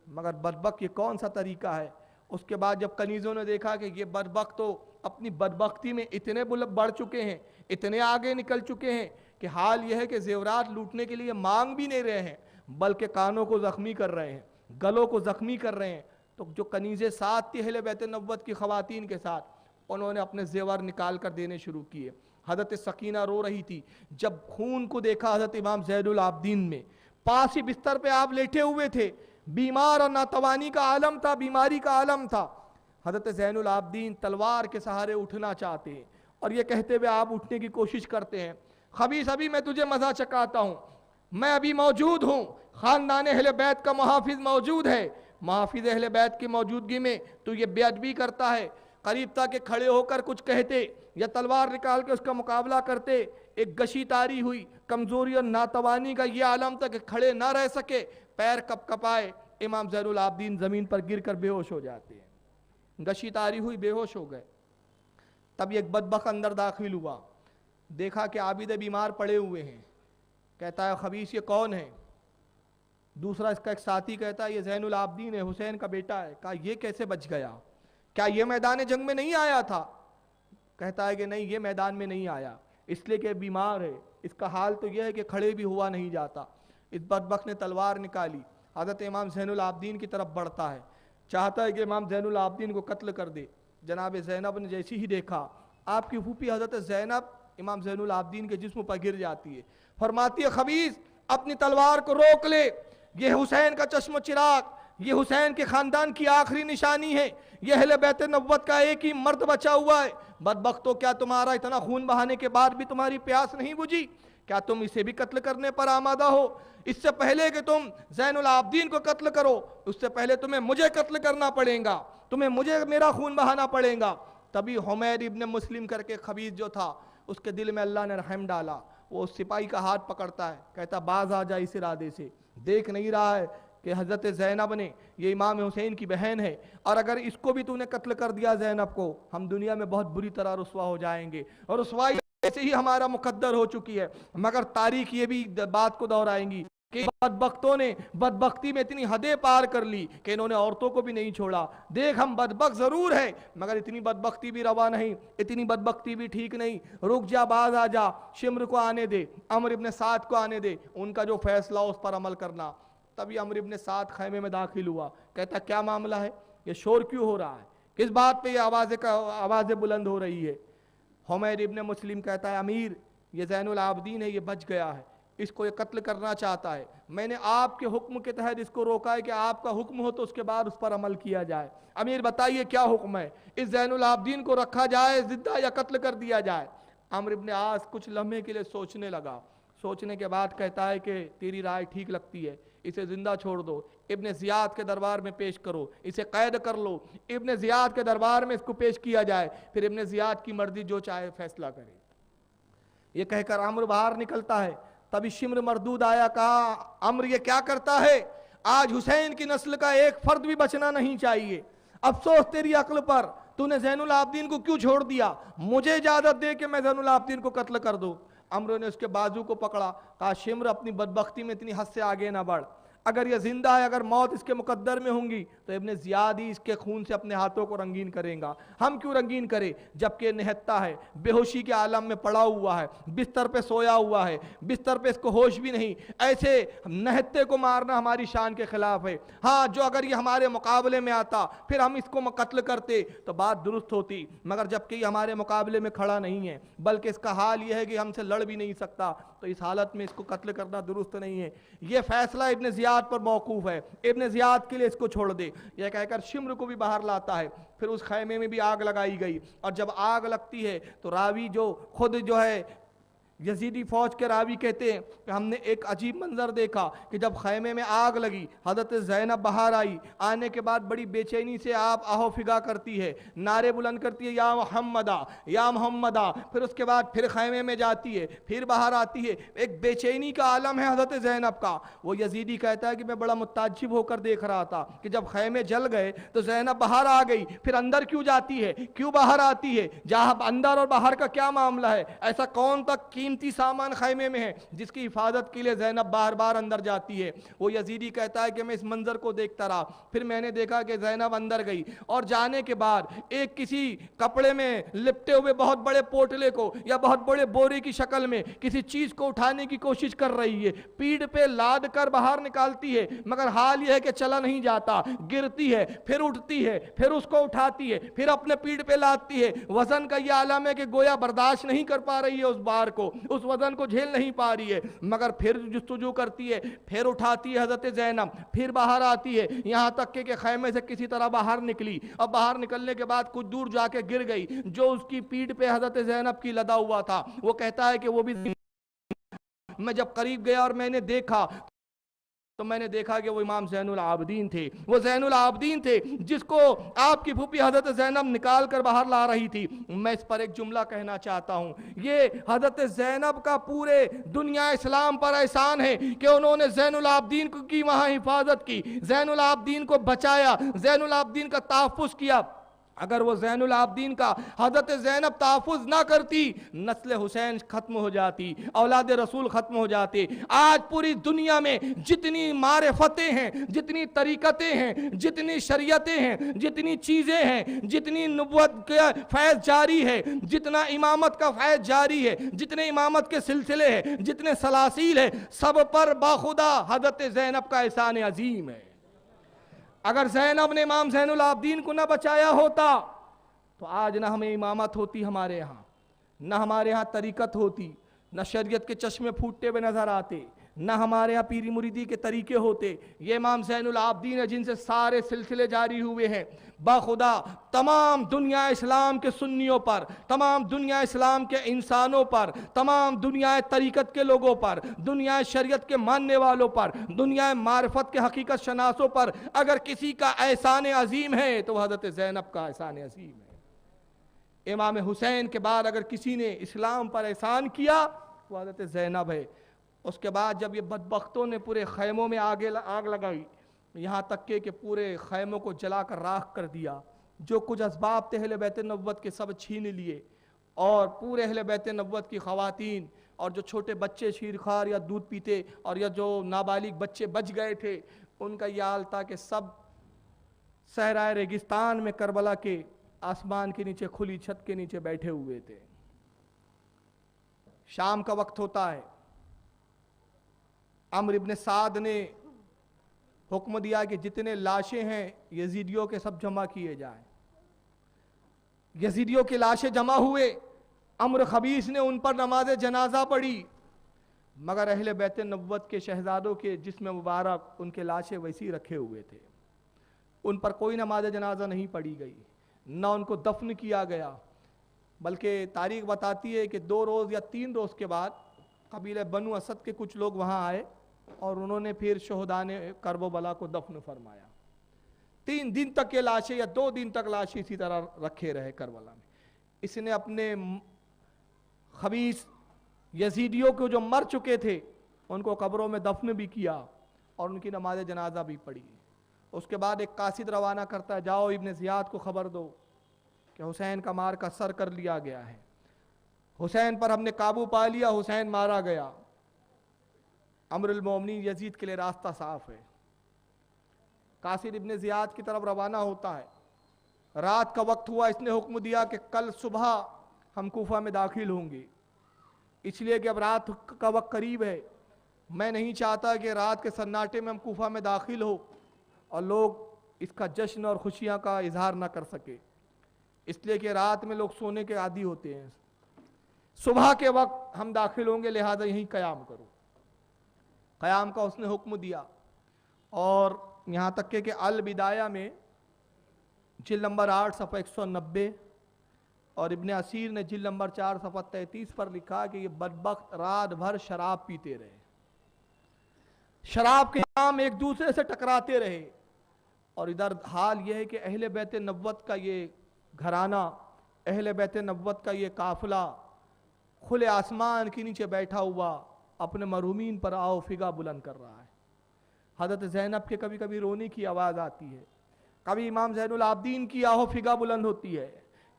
F: मगर बदबख्त ये कौन सा तरीका है? उसके बाद जब कनीज़ों ने देखा कि ये बदबख्त तो अपनी बदबख्ती में इतने बढ़ चुके हैं, इतने आगे निकल चुके हैं कि हाल यह है कि जेवरात लूटने के लिए मांग भी नहीं रहे हैं, बल्कि कानों को ज़ख्मी कर रहे हैं, गलों को ज़ख्मी कर रहे हैं। तो जो कनीज़े साथ थी अहले बैत नब्वत की ख़वातीन के साथ, उन्होंने अपने जेवर निकाल कर देने शुरू किए। हज़रत सकीना रो रही थी। जब खून को देखा हज़रत इमाम ज़ैनुल आबदीन में, पास ही बिस्तर पे आप लेटे हुए थे, बीमार और नातवानी का आलम था, बीमारी का आलम था। हज़रत ज़ैनुल आबदीन तलवार के सहारे उठना चाहते हैं और ये कहते हुए आप उठने की कोशिश करते हैं। खबीस, अभी मैं तुझे मज़ा चकाता हूँ, मैं अभी मौजूद हूँ, ख़ानदान अहले बैत का मुहाफिज मौजूद है, मुहाफिज अहले बैत की मौजूदगी में तू ये बेअदबी करता है। करीब था कि खड़े होकर कुछ कहते या तलवार निकाल के उसका मुकाबला करते। एक गशी तारी हुई, कमज़ोरी और नातवानी का ये आलम था कि खड़े ना रह सके, पैर कपकपाए, इमाम ज़ैनुल आबदीन ज़मीन पर गिर कर बेहोश हो जाते हैं। गशी तारी हुई, बेहोश हो गए। तब एक बदबख्त अंदर दाखिल हुआ, देखा कि आबिद बीमार पड़े हुए हैं। कहता है, खबीस ये कौन है? दूसरा इसका एक साथी कहता है, ये ज़ैनुल आबदीन है, हुसैन का बेटा है। कहा, ये कैसे बच गया? क्या ये मैदान जंग में नहीं आया था? कहता है कि नहीं, ये मैदान में नहीं आया, इसलिए कि बीमार है, इसका हाल तो यह है कि खड़े भी हुआ नहीं जाता। इस बदबख्त ने तलवार निकाली, हज़रत इमाम ज़ैनुल आबदीन की तरफ बढ़ता है, चाहता है कि इमाम ज़ैनुल आबदीन को कत्ल कर दे। जनाब ज़ैनब ने जैसे ही देखा, आपकी फूफी हज़रत ज़ैनब इमाम ज़ैनुल आबदीन के जिस्म पर गिर जाती है। फरमाती है, खबीस अपनी तलवार को रोक ले, ये हुसैन का चश्म चिराग, ये हुसैन के ख़ानदान की आखिरी निशानी है, ये अहले बैत नब्वत का एक ही मर्द बचा हुआ है। बदबख्तो, क्या तुम्हारा इतना खून बहाने के बाद भी तुम्हारी प्यास नहीं बुझी? क्या तुम इसे भी कत्ल करने पर आमादा हो? इससे पहले कि तुम ज़ैनुल आबदीन को कत्ल करो, उससे पहले तुम्हें मुझे कत्ल करना पड़ेगा, तुम्हें मुझे मेरा खून बहाना पड़ेगा। तभी हुमैर इब्न मुस्लिम करके खबीस जो था, उसके दिल में अल्लाह ने रहम डाला। वो सिपाही का हाथ पकड़ता है, कहता बाज आ जा इस इरादे से, देख नहीं रहा है कि हज़रत ज़ैनब ने, ये इमाम हुसैन की बहन है, और अगर इसको भी तूने कत्ल कर दिया ज़ैनब को, हम दुनिया में बहुत बुरी तरह रुसवा हो जाएंगे, और रुसवाई ऐसे ही हमारा मुकद्दर हो चुकी है। मगर तारीख ये भी बात को दोहराएंगी कि बदबख्तों ने बदबख्ती में इतनी हदें पार कर ली कि इन्होंने औरतों को भी नहीं छोड़ा। देख, हम बदबख्त ज़रूर है, मगर इतनी बदबख्ती भी रवा नहीं, इतनी बदबख्ती भी ठीक नहीं। रुक जा, बाज आ जा, शिम्र को आने दे, अमर इब्न साद को आने दे, उनका जो फैसला उस पर अमल करना। तभी अमर इब्न साद खैमे में दाखिल हुआ। कहता, क्या मामला है? ये शोर क्यों हो रहा है? किस बात पे ये आवाज़ें बुलंद हो रही है? हुमैर इब्न मुस्लिम कहता है, अमीर, ये ज़ैनुल आबदीन है, ये बच गया है, इसको ये कत्ल करना चाहता है। मैंने आपके हुक्म के तहत इसको रोका है कि आपका हुक्म हो तो उसके बाद उस पर अमल किया जाए। अमीर बताइए क्या हुक्म है? इस ज़ैनुल आबदीन को रखा जाए जिंदा या कत्ल कर दिया जाए? अमर इब्न आस कुछ लम्हे के लिए सोचने लगा। सोचने के बाद कहता है कि तेरी राय ठीक लगती है, इसे जिंदा छोड़ दो, इब्ने ज़ियाद के दरबार में पेश करो, इसे कैद कर लो, इब्ने ज़ियाद के दरबार में इसको पेश किया जाए, फिर इब्ने ज़ियाद की मर्जी जो चाहे फैसला करे। ये कहकर अम्र बाहर निकलता है। तभी शिम्र मरदूद आया, कहा अम्र ये क्या करता है, आज हुसैन की नस्ल का एक फर्द भी बचना नहीं चाहिए, अफसोस तेरी अक्ल पर, तूने ज़ैनुल आबदीन को क्यों छोड़ दिया, मुझे इजाजत दे कि मैं ज़ैनुल आबदीन को कत्ल कर दूं। अम्र ने उसके बाजू को पकड़ा, कहा शिम्र अपनी बदबख्ती में इतनी हद से आगे ना बढ़, अगर यह जिंदा है, अगर मौत इसके मुकद्दर में होंगी तो इब्ने ज़ियाद ही इसके खून से अपने हाथों को रंगीन करेगा। हम क्यों रंगीन करें जबकि निहत्ता है, बेहोशी के आलम में पड़ा हुआ है, बिस्तर पे सोया हुआ है, बिस्तर पे इसको होश भी नहीं। ऐसे निहत्ते को मारना हमारी शान के खिलाफ है। हाँ, जो अगर ये हमारे मुकाबले में आता फिर हम इसको कत्ल करते तो बात दुरुस्त होती, मगर जबकि ये हमारे मुकाबले में खड़ा नहीं है, बल्कि इसका हाल यह है कि हमसे लड़ भी नहीं सकता, तो इस हालत में इसको कत्ल करना दुरुस्त नहीं है। यह फैसला इब्ने ज़ियाद पर मौकूफ है, इब्ने ज़ियाद के लिए इसको छोड़ दे। यह कहकर शिम्र को भी बाहर लाता है। फिर उस खैमे में भी आग लगाई गई, और जब आग लगती है तो रावी जो खुद जो है यजीदी फौज के रावी कहते हैं कि हमने एक अजीब मंजर देखा कि जब खैमे में आग लगी, हज़रत ज़ैनब बाहर आई, आने के बाद बड़ी बेचैनी से आप आहो फिगा करती है, नारे बुलंद करती है, या मोहम्मदा या मोहम्मदा। फिर उसके बाद फिर खैमे में जाती है, फिर बाहर आती है, एक बेचैनी का आलम है हज़रत ज़ैनब का। वो यजीदी कहता है कि मैं बड़ा मुताज्जिब होकर देख रहा था कि जब खैमे जल गए तो ज़ैनब बाहर आ गई, फिर अंदर क्यों जाती है, क्यों बाहर आती है, जहाँ अंदर और बाहर का क्या मामला है, ऐसा कौन तक कीमती सामान खैमे में है जिसकी हिफाजत के लिए ज़ैनब बार बार अंदर जाती है। वो यजीदी कहता है कि मैं इस मंजर को देखता रहा, फिर मैंने देखा कि ज़ैनब अंदर गई, और जाने के बाद एक किसी कपड़े में लिपटे हुए बहुत बड़े पोटले को या बहुत बड़े बोरे की शक्ल में किसी चीज को उठाने की कोशिश कर रही है, पीठ पे लाद कर बाहर निकालती है, मगर हाल यह है कि चला नहीं जाता, गिरती है, फिर उठती है, फिर उसको उठाती है, फिर अपने पीठ पे लादती है। वजन का यह आलम है कि गोया बर्दाश्त नहीं कर पा रही है उस बार को, उस वजन को झेल नहीं पा रही है, मगर फिर जुस्तुजू करती है, फिर उठाती है हजरत ज़ैनब, फिर बाहर आती है, यहां तक कि खैमे से किसी तरह बाहर निकली, और बाहर निकलने के बाद कुछ दूर जाके गिर गई। जो उसकी पीठ पे हजरत ज़ैनब की लदा हुआ था, वो कहता है कि वो भी, मैं जब करीब गया और मैंने देखा तो मैंने देखा कि वो इमाम ज़ैनुल आबदीन थे, वो ज़ैनुल आबदीन थे जिसको आपकी फूफी हज़रत ज़ैनब निकाल कर बाहर ला रही थी। मैं इस पर एक जुमला कहना चाहता हूँ, ये हज़रत ज़ैनब का पूरे दुनिया इस्लाम पर एहसान है कि उन्होंने ज़ैनुल आबदीन की वहाँ हिफाजत की, ज़ैनुल आबदीन को बचाया, ज़ैनुल आबदीन का तहफ़्फ़ुज़ किया। अगर वो ज़ैनुल आबदीन का हज़रत ज़ैनब तहफ़्फ़ुज़ ना करती, नस्ल हुसैन ख़त्म हो जाती, औलाद रसूल ख़त्म हो जाते। आज पूरी दुनिया में जितनी मारिफतें हैं, जितनी तरीक़तें हैं, जितनी शरीयतें हैं, जितनी चीज़ें हैं, जितनी नबुव्वत का फैज़ जारी है, जितना इमामत का फैज़ जारी है, जितने इमामत के सिलसिले हैं, जितने सलासील है, सब पर बाखुदा हज़रत ज़ैनब का एहसान अजीम है। अगर ज़ैनब ने इमाम ज़ैनुल आबदीन को न बचाया होता तो आज ना हमें इमामत होती हमारे यहाँ, न हमारे यहाँ तरीक़त होती, न शरीयत के चश्मे फूटते हुए नज़र आते, न हमारे यहाँ पीरी मुरीदी के तरीके होते। ये इमाम ज़ैनुल आबदीन है जिनसे सारे सिलसिले जारी हुए हैं। बाखुदा तमाम दुनिया इस्लाम के सुन्नियों पर, तमाम दुनिया इस्लाम के इंसानों पर, तमाम दुनिया तरीक़त के लोगों पर, दुनिया शरीयत के मानने वालों पर, दुनिया मारिफत के हकीकत शनासों पर अगर किसी का एहसान अजीम है तो हज़रत ज़ैनब का एहसान अजीम है। इमाम हुसैन के बाद अगर किसी ने इस्लाम पर एहसान किया तो हज़रत ज़ैनब है। उसके बाद जब ये बदबख्तों ने पूरे खैमों में आग लगाई, यहाँ तक के पूरे खैमों को जलाकर राख कर दिया, जो कुछ असबाब थे अहले बैत नबुव्वत के सब छीन लिए, और पूरे अहले बैत नबुव्वत की ख़वातीन और जो छोटे बच्चे शीरखार या दूध पीते और या जो नाबालिग बच्चे बच गए थे, उनका यह हाल था कि सब सहराए रेगिस्तान में करबला के आसमान के नीचे खुली छत के नीचे बैठे हुए थे। शाम का वक्त होता है, अम्र इब्न साद ने हुक्म दिया कि जितने लाशें हैं यजीदियों के सब जमा किए जाएं। यजीदियों की लाशें जमा हुए, अम्र खबीस ने उन पर नमाज जनाजा पढ़ी, मगर अहले बैत नबुव्वत के शहजादों के जिस्म मुबारक उनके लाशें वैसी रखे हुए थे, उन पर कोई नमाज जनाजा नहीं पढ़ी गई, न उनको दफन किया गया। बल्कि तारीख बताती है कि 2 रोज़ या 3 रोज़ के बाद कबीले बनु असद के कुछ लोग वहाँ आए और उन्होंने फिर शोहदा ने करबला को दफन फरमाया। 3 दिन तक ये लाशें या 2 दिन तक लाशें इसी तरह रखे रहे करबला में। इसने अपने खबीस यजीदियों को जो मर चुके थे उनको कब्रों में दफन भी किया और उनकी नमाज जनाजा भी पढ़ी। उसके बाद एक कासिद रवाना करता है, जाओ इब्ने ज़ियाद को खबर दो कि हुसैन का मार का सर कर लिया गया है, हुसैन पर हमने काबू पा लिया, हुसैन मारा गया। अमरुल मोमिनीन यजीद के लिए रास्ता साफ है। कासिद इब्ने ज़ियाद की तरफ रवाना होता है। रात का वक्त हुआ, इसने हुक्म दिया कि कल सुबह हम कूफा में दाखिल होंगे, इसलिए कि अब रात का वक्त करीब है। मैं नहीं चाहता कि रात के सन्नाटे में हम कूफा में दाखिल हो और लोग इसका जश्न और खुशियाँ का इजहार ना कर सके, इसलिए कि रात में लोग सोने के आदी होते हैं। सुबह के वक्त हम दाखिल होंगे, लिहाजा यहीं क़याम करो। क़याम का उसने हुक्म दिया। और यहाँ तक कि अल बिदाया में जिल्द नंबर 8 सफ़ा 190 और इब्ने असीर ने जिल्द नंबर 4 सफ़ा 33 पर लिखा कि ये बदबख्त रात भर शराब पीते रहे, शराब के नाम एक दूसरे से टकराते रहे। और इधर हाल यह है कि अहले बैत नब्वत का ये घराना, अहले बैत नब्वत का ये काफिला खुले आसमान के नीचे बैठा हुआ अपने मरहूमीन पर आओ फिगा बुलंद कर रहा है। हज़रत ज़ैनब के कभी कभी रोने की आवाज़ आती है, कभी इमाम ज़ैनुल आबदीन की आओ फिगा बुलंद होती है,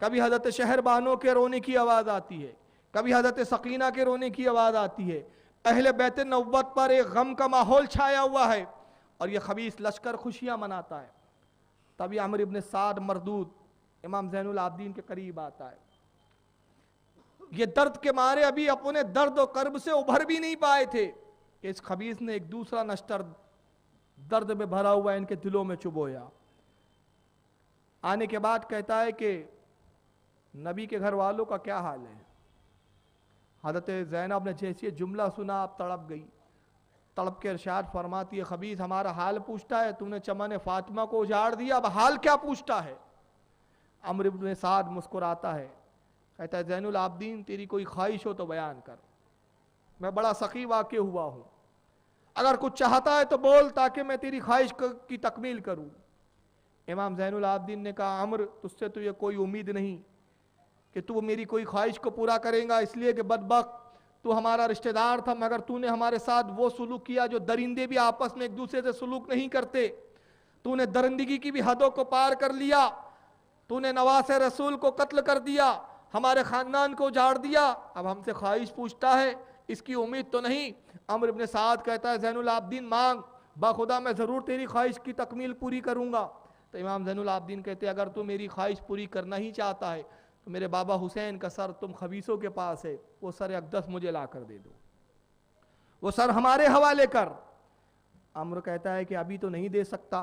F: कभी हज़रत शहरबानों के रोने की आवाज़ आती है, कभी हज़रत सकीना के रोने की आवाज़ आती है। अहले बैत नब्वत पर एक गम का माहौल छाया हुआ है और यह खबीस लश्कर खुशियाँ मनाता है। तभी अमर इब्न साद मरदूद इमाम ज़ैनुल आबदीन के करीब आता है। ये दर्द के मारे अभी अपने दर्द और कर्ब से उभर भी नहीं पाए थे कि इस खबीस ने एक दूसरा नश्तर दर्द में भरा हुआ इनके दिलों में चुभोया। आने के बाद कहता है कि नबी के घर वालों का क्या हाल है। हज़रत ज़ैनब ने जैसे जुमला सुना आप तड़प गई, तड़प के इरशाद फरमाती है, खबीस हमारा हाल पूछता है, तूने चमन फातिमा को उजाड़ दिया, अब हाल क्या पूछता है। अमर इब्न साद मुस्कुराता है, कहता है ज़ैनुल आबदीन तेरी कोई ख्वाहिश हो तो बयान कर, मैं बड़ा सखी वाक़ हुआ हूँ, अगर कुछ चाहता है तो बोल ताकि मैं तेरी ख्वाहिश की तकमील करूँ। इमाम ज़ैनुल आबदीन ने कहा, अमर तुझसे तो ये कोई उम्मीद नहीं कि तू मेरी कोई ख्वाहिश को पूरा करेगा, इसलिए कि बदबख्त तू हमारा रिश्तेदार था, मगर तूने हमारे साथ वो सुलूक किया जो दरिंदे भी आपस में एक दूसरे से सुलूक नहीं करते। तूने दरिंदगी की भी हदों को पार कर लिया, तूने नवासे रसूल को कत्ल कर दिया, हमारे ख़ानदान को उजाड़ दिया, अब हमसे ख्वाहिश पूछता है, इसकी उम्मीद तो नहीं। अमर इब्न साद कहता है ज़ैनुल आबदीन मांग, बाखुदा मैं ज़रूर तेरी ख्वाहिश की तकमील पूरी करूँगा। तो इमाम ज़ैनुल आबदीन कहते अगर तू मेरी ख्वाहिश पूरी करना ही चाहता है तो मेरे बाबा हुसैन का सर तुम खबीसों के पास है, वो सर अक़दस मुझे ला कर दे दो, वो सर हमारे हवाले कर। अमर कहता है कि अभी तो नहीं दे सकता,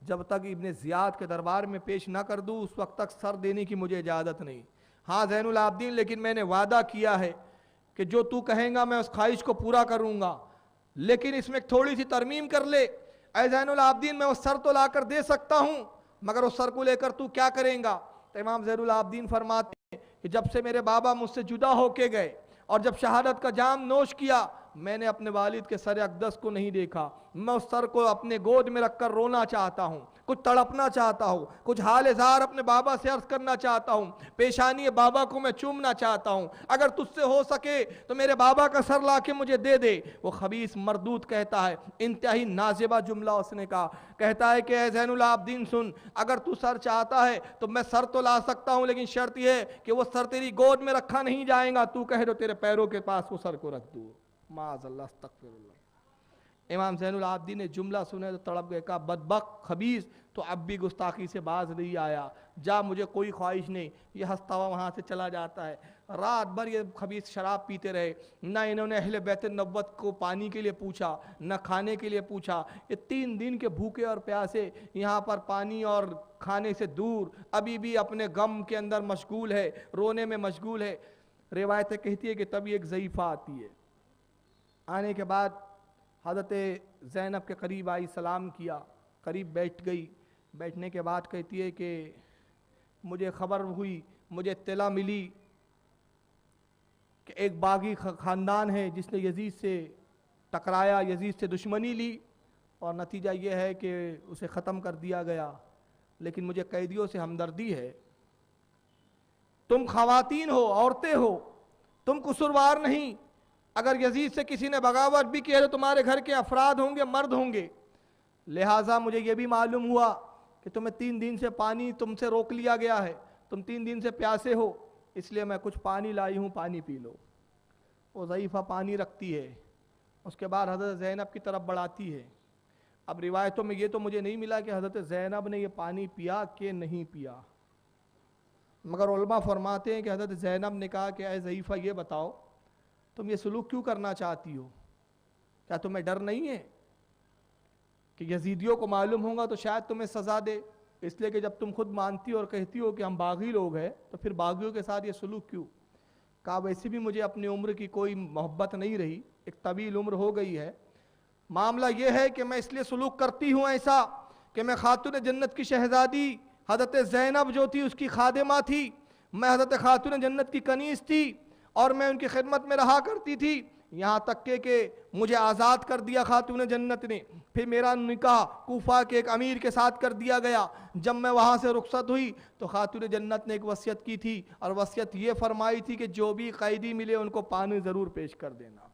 F: जब तक इब्ने ज़ियाद के दरबार में पेश ना कर दूँ उस वक्त तक सर देने की मुझे इजाज़त नहीं। हाँ ज़ैनुल आबदीन, लेकिन मैंने वादा किया है कि जो तू कहेगा मैं उस ख्वाहिश को पूरा करूँगा, लेकिन इसमें थोड़ी सी तरमीम कर ले। ऐ ज़ैनुल आबदीन मैं उस सर तो ला कर दे सकता हूँ, मगर उस सर को लेकर तू क्या करेगा। तो इमाम ज़ैनुल आबदीन फरमाते हैं कि जब से मेरे बाबा मुझसे जुदा होके गए और जब शहादत का जाम नोश किया, मैंने अपने वालिद के सर अक़दस को नहीं देखा। मैं उस सर को अपने गोद में रखकर रोना चाहता हूँ, कुछ तड़पना चाहता हूँ, कुछ हाल इज़हार अपने बाबा से अर्ज़ करना चाहता हूँ, पेशानी बाबा को मैं चूमना चाहता हूँ। अगर तुझसे हो सके तो मेरे बाबा का सर ला के मुझे दे दे। वो खबीस मरदूद कहता है, इंतहाई नाज़िबा जुमला उसने कहा, कहता है कि ऐ ज़ैनुल आबदीन सुन, अगर तू सर चाहता है तो मैं सर तो ला सकता हूँ, लेकिन शर्त यह है कि वो सर तेरी गोद में रखा नहीं जाएगा, तू कहे तो तेरे पैरों के पास वो सर को रख दूँ। माज़अल्लाह अस्तग़फिरुल्लाह। इमाम ज़ैनुल आबदीन ने जुमला सुने तो तड़प गए, कहा बदबख्त खबीस तो अब भी गुस्ताखी से बाज नहीं आया, जा मुझे कोई ख्वाहिश नहीं। ये हंसता हुआ वहाँ से चला जाता है। रात भर ये खबीस शराब पीते रहे, ना इन्होंने अहले बैत नब्वत को पानी के लिए पूछा, न खाने के लिए पूछा। ये 3 दिन के भूखे और प्यासे यहाँ पर पानी और खाने से दूर अभी भी अपने गम के अंदर मशगूल है, रोने में मशगूल है। रिवायतें कहती है कि तभी एक ज़ईफ़ा आती है। आने के बाद हज़रत ज़ैनब के करीब आई, सलाम किया, करीब बैठ गई। बैठने के बाद कहती है कि मुझे ख़बर हुई, मुझे इत्तला मिली कि एक बागी ख़ानदान है जिसने यजीद से टकराया, यजीद से दुश्मनी ली और नतीजा ये है कि उसे ख़त्म कर दिया गया। लेकिन मुझे कैदियों से हमदर्दी है। तुम खवातीन हो, औरतें हो, तुम कसूरवार नहीं। अगर यजीद से किसी ने बगावत भी की है तो तुम्हारे घर के अफराद होंगे, मर्द होंगे। लिहाजा मुझे ये भी मालूम हुआ कि तुम्हें 3 दिन से पानी तुमसे रोक लिया गया है, तुम 3 दिन से प्यासे हो, इसलिए मैं कुछ पानी लाई हूँ, पानी पी लो। वो ज़ईफ़ा पानी रखती है, उसके बाद हज़रत ज़ैनब की तरफ बढ़ाती है। अब रिवायतों में ये तो मुझे नहीं मिला कि हज़रत ज़ैनब ने ये पानी पिया कि नहीं पिया, मगर उलमा फरमाते हैं कि हज़रत ज़ैनब ने कहा कि ऐ ज़ईफ़ा ये बताओ तुम ये सलूक क्यों करना चाहती हो? क्या तुम्हें डर नहीं है कि यजीदियों को मालूम होगा तो शायद तुम्हें सज़ा दे? इसलिए कि जब तुम खुद मानती हो और कहती हो कि हम बागी लोग हैं तो फिर बागियों के साथ ये सलूक क्यों? कहा वैसे भी मुझे अपनी उम्र की कोई मोहब्बत नहीं रही, एक तवील उम्र हो गई है। मामला ये है कि मैं इसलिए सलूक करती हूँ ऐसा कि मैं खातून जन्नत की शहजादी हज़रत ज़ैनब जो थी उसकी खादिमा थी, मैं हज़रत खातून जन्नत की कनीज़ थी और मैं उनकी खिदमत में रहा करती थी। यहाँ तक के मुझे आज़ाद कर दिया खातून जन्नत ने। फिर मेरा निकाह कूफा के एक अमीर के साथ कर दिया गया। जब मैं वहाँ से रुखसत हुई तो खातून जन्नत ने एक वसीयत की थी और वसीयत ये फरमाई थी कि जो भी कैदी मिले उनको पानी ज़रूर पेश कर देना।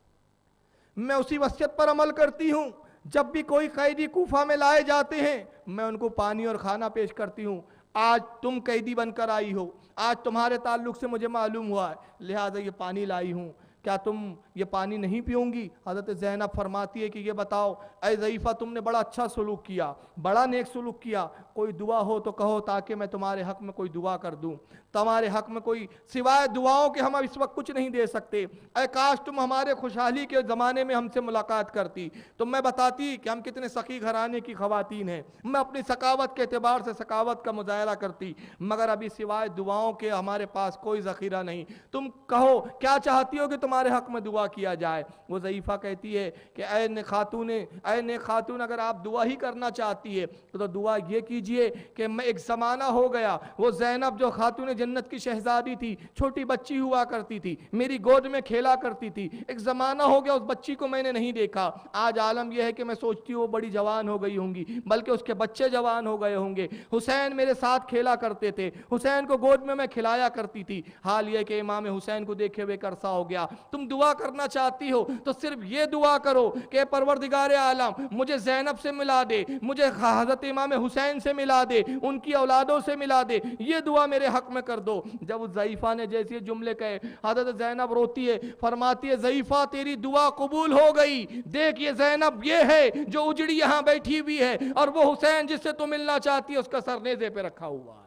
F: मैं उसी वसीयत पर अमल करती हूँ। जब भी कोई कैदी कूफा में लाए जाते हैं मैं उनको पानी और खाना पेश करती हूँ। आज तुम कैदी बनकर आई हो, आज तुम्हारे ताल्लुक से मुझे मालूम हुआ है, लिहाजा ये पानी लाई हूँ, क्या तुम ये पानी नहीं पियोंगी? हज़रत ज़ैनब फरमाती है कि ये बताओ ऐ ज़ईफ़ा तुमने बड़ा अच्छा सलूक किया, बड़ा नेक सलूक किया, कोई दुआ हो तो कहो ताकि मैं तुम्हारे हक़ में कोई दुआ कर दूँ। तुम्हारे हक़ में कोई सिवाय दुआओं के हम अब इस वक्त कुछ नहीं दे सकते। ऐ काश तुम हमारे खुशहाली के ज़माने में हमसे मुलाकात करती तो मैं बताती कि हम कितने सखी घराने की ख़वातीन हैं, मैं अपनी सकावत के एतबार से सकावत का मुजाहरा करती, मगर अभी सिवाय दुआओं के हमारे पास कोई ज़ख़ीरा नहीं। तुम कहो क्या चाहती हो कि तुम्हारे हक़ में दुआ किया जाए? वो ज़ईफ़ा कहती है कि ऐ नेक खातून अगर आप दुआ ही करना चाहती है तो दुआ ये कीजिए कि मैं एक ज़माना हो गया, वो ज़ैनब जो खातून जन्नत की शहजादी थी, छोटी बच्ची हुआ करती थी, मेरी गोद में खेला करती थी, एक ज़माना हो गया उस बच्ची को मैंने नहीं देखा। आज आलम यह है कि मैं सोचती हूँ वो बड़ी जवान हो गई होंगी, बल्कि उसके बच्चे जवान हो गए होंगे। हुसैन मेरे साथ खेला करते थे, हुसैन को गोद में मैं खिलाया करती थी। हाल यह कि इमाम हुसैन को देखे हुए अरसा हो गया। तुम दुआ करना चाहती हो तो सिर्फ ये दुआ करो कि परवरदिगार आलम मुझे ज़ैनब से मिला दे, मुझे हज़रत इमाम हुसैन से मिला दे, उनकी औलादों से मिला दे, ये दुआ मेरे हक में कर दो। जब उस ज़ईफ़ा ने जैसे जुमले कहे, हज़रत ज़ैनब रोती है, फरमाती है ज़ईफ़ा तेरी दुआ कबूल हो गई। देख ये ज़ैनब ये है जो उजड़ी यहाँ बैठी हुई है और वो हुसैन जिससे तू मिलना चाहती है उसका सर नेज़े पे रखा हुआ है।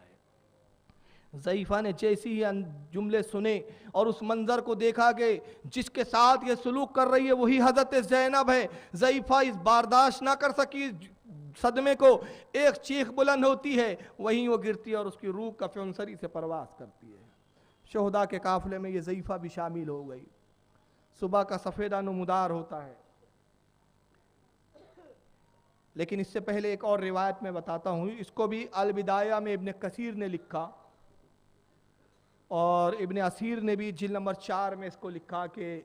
F: ज़ईफ़ा ने जैसी ही जुमले सुने और उस मंजर को देखा कि जिसके साथ ये सलूक कर रही है वही हज़रत ज़ैनब है। ज़ईफ़ा इस बर्दाश्त ना कर सकी सदमे को, एक चीख बुलंद होती है, वहीं वो गिरती है और उसकी रूह कफ़नसरी से परवास करती है। शोहदा के काफ़िले में ये ज़ईफ़ा भी शामिल हो गई। सुबह का सफ़ेदा नमुदार होता है। लेकिन इससे पहले एक और रिवायत में बताता हूँ, इसको भी अल बिदाया में इब्न कसीर ने लिखा और इब्न असीर ने भी जिल्द नंबर 4 में इसको लिखा कि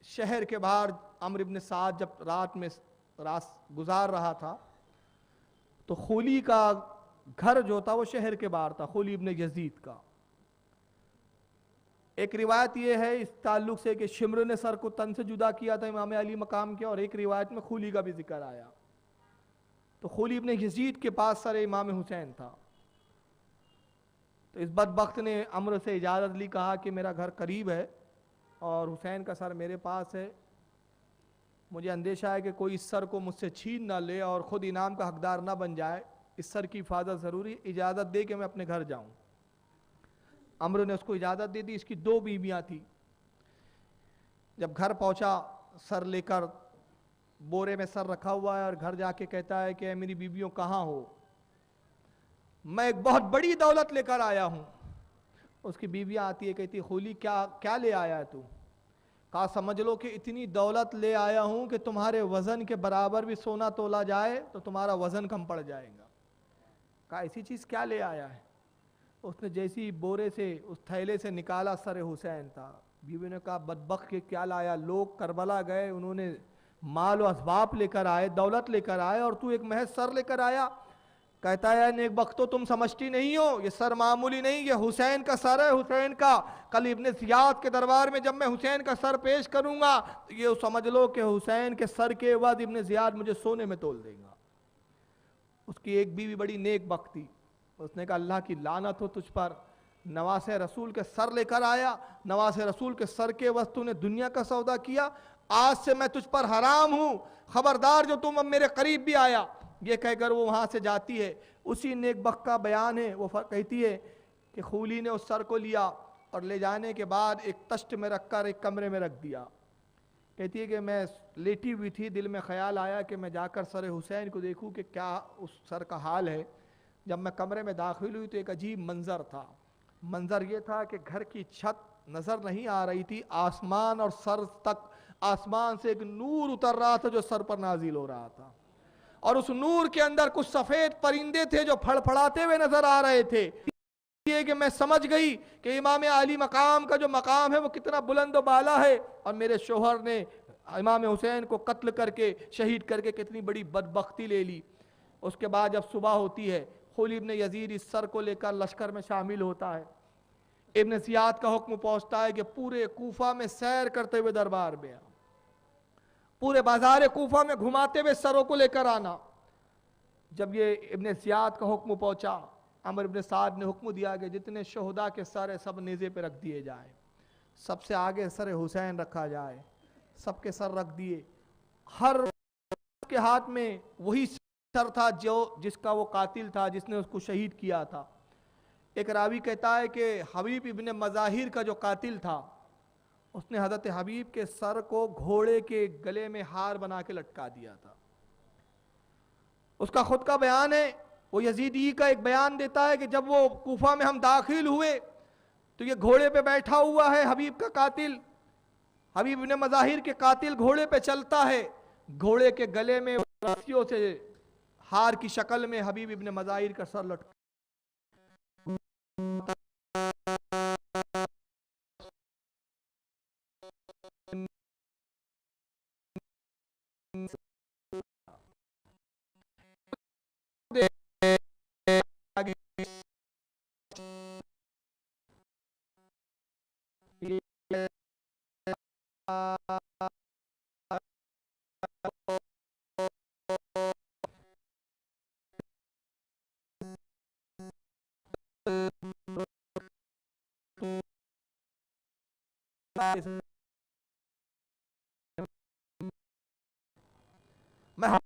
F: शहर के बाहर अम्र इब्न साद जब रात गुजार रहा था तो खुली का घर जो था वो शहर के बाहर था, खुली इब्न यजीद का। एक रिवायत ये है इस ताल्लुक से कि शिम्र ने सर को तन से जुदा किया था इमाम अली मकाम के, और एक रिवायत में खुली का भी जिक्र आया। तो खुली इब्न यजीद के पास सर इमाम हुसैन था। तो इस बदबख्त ने अम्र से इजाज़त ली, कहा कि मेरा घर करीब है और हुसैन का सर मेरे पास है, मुझे अंदेशा है कि कोई इस सर को मुझसे छीन ना ले और ख़ुद इनाम का हकदार ना बन जाए, इस सर की हिफाजत ज़रूरी, इजाज़त दे कि मैं अपने घर जाऊँ। अम्र ने उसको इजाज़त दे दी। इसकी 2 बीवियाँ थी। जब घर पहुँचा सर लेकर, बोरे में सर रखा हुआ है और घर जाके कहता है कि मेरी बीवियों कहाँ हो, मैं एक बहुत बड़ी दौलत लेकर आया हूँ। उसकी बीवियाँ आती है, कहती खुली क्या ले आया है तू? कहा समझ लो कि इतनी दौलत ले आया हूँ कि तुम्हारे वज़न के बराबर भी सोना तोला जाए तो तुम्हारा वज़न कम पड़ जाएगा। कहा ऐसी चीज़ क्या ले आया है? उसने जैसी बोरे से उस थैले से निकाला सर हुसैन था। बीवी ने कहा बदबख्त के क्या लाया, लोग करबला गए, उन्होंने माल और असबाब लेकर आए, दौलत लेकर आए, और तू एक महज सर लेकर आया। कहता है नेक बख्तो तुम समझती नहीं हो, ये सर मामूली नहीं, ये हुसैन का सर है, हुसैन का। कल इब्ने ज़ियाद के दरबार में जब मैं हुसैन का सर पेश करूंगा तो ये समझ लो कि हुसैन के सर के बाद इब्ने ज़ियाद मुझे सोने में तोल देगा। उसकी एक बीवी बड़ी नेक बख्त थी, उसने कहा अल्लाह की लानत हो तुझ पर, नवासे रसूल के सर लेकर आया, नवासे रसूल के सर के वस्तु ने दुनिया का सौदा किया, आज से मैं तुझ पर हराम हूं, खबरदार जो तुम अब मेरे करीब भी आया। ये कहकर वो वहां से जाती है। उसी नेक बख्त का बयान है, वो कहती है कि खूली ने उस सर को लिया और ले जाने के बाद एक तश्त में रखकर एक कमरे में रख दिया। कहती है कि मैं लेटी हुई थी, दिल में ख्याल आया कि मैं जाकर सर हुसैन को देखूं कि क्या उस सर का हाल है। जब मैं कमरे में दाखिल हुई तो एक अजीब मंजर था। मंजर ये था कि घर की छत नजर नहीं आ रही थी, आसमान और सर तक, आसमान से एक नूर उतर रहा था जो सर पर नाजिल हो रहा था, और उस नूर के अंदर कुछ सफेद परिंदे थे जो फड़फड़ाते हुए नजर आ रहे थे। ये कि मैं समझ गई कि इमाम आली मकाम का जो मकाम है वो कितना बुलंद बाला है, और मेरे शोहर ने इमाम हुसैन को कत्ल करके, शहीद करके कितनी बड़ी बदबख्ती ले ली। उसके बाद जब सुबह होती है, खुली इब्ने यजीद इस सर को लेकर लश्कर में शामिल होता है। इब्ने ज़ियाद का हुक्म पहुंचता है कि पूरे कूफा में सैर करते हुए दरबार में, पूरे बाजार कूफा में घुमाते हुए सरों को लेकर आना। जब ये इब्ने ज़ियाद का हुक्म पहुंचा, अमर इब्ने साद ने हुक्म दिया कि जितने शोहदा के सर है सब नेज़े पे रख दिए जाए, सबसे आगे सर हुसैन रखा जाए। सबके सर रख दिए, हर के हाथ में वही सर था जो जिसका वो कातिल था, जिसने उसको शहीद किया था। एक रावी कहता है कि हबीब इब्ने मज़ाहिर का जो कातिल था, उसने हज़रत हबीब के सर को घोड़े के गले में हार बना के लटका दिया था। उसका खुद का बयान है, वो यजीदी का एक बयान देता है कि जब वो कूफा में हम दाखिल हुए तो ये घोड़े पे बैठा हुआ है हबीब का कातिल, हबीब इब्ने मज़ाहिर के कातिल घोड़े पे चलता है, घोड़े के गले में रस्सियों से हार की शक्ल में हबीब इब्ने मज़ाहिर का सर लटका। मैं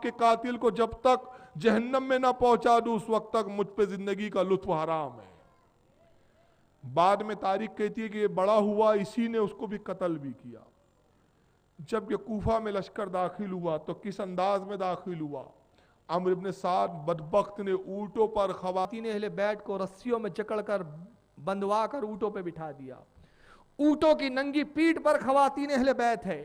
A: के कातिल को जब तक जहन्नम में ना पहुंचा दूं उस वक्त तक मुझ पे जिंदगी का लुत्फ हराम है। बाद में तारीख कहती है कि ये बड़ा हुआ, इसी ने उसको भी कत्ल भी किया। जब ये कूफा में लश्कर दाखिल हुआ तो किस अंदाज में दाखिल हुआ। अमर इब्ने साद बदबख्त ने ऊंटों पर खवातीन अहले बैत को रस्सियों में जकड़कर बंधवा कर ऊंटों पे बिठा दिया। ऊंटों की नंगी पीठ पर खवातीन अहले बैत है।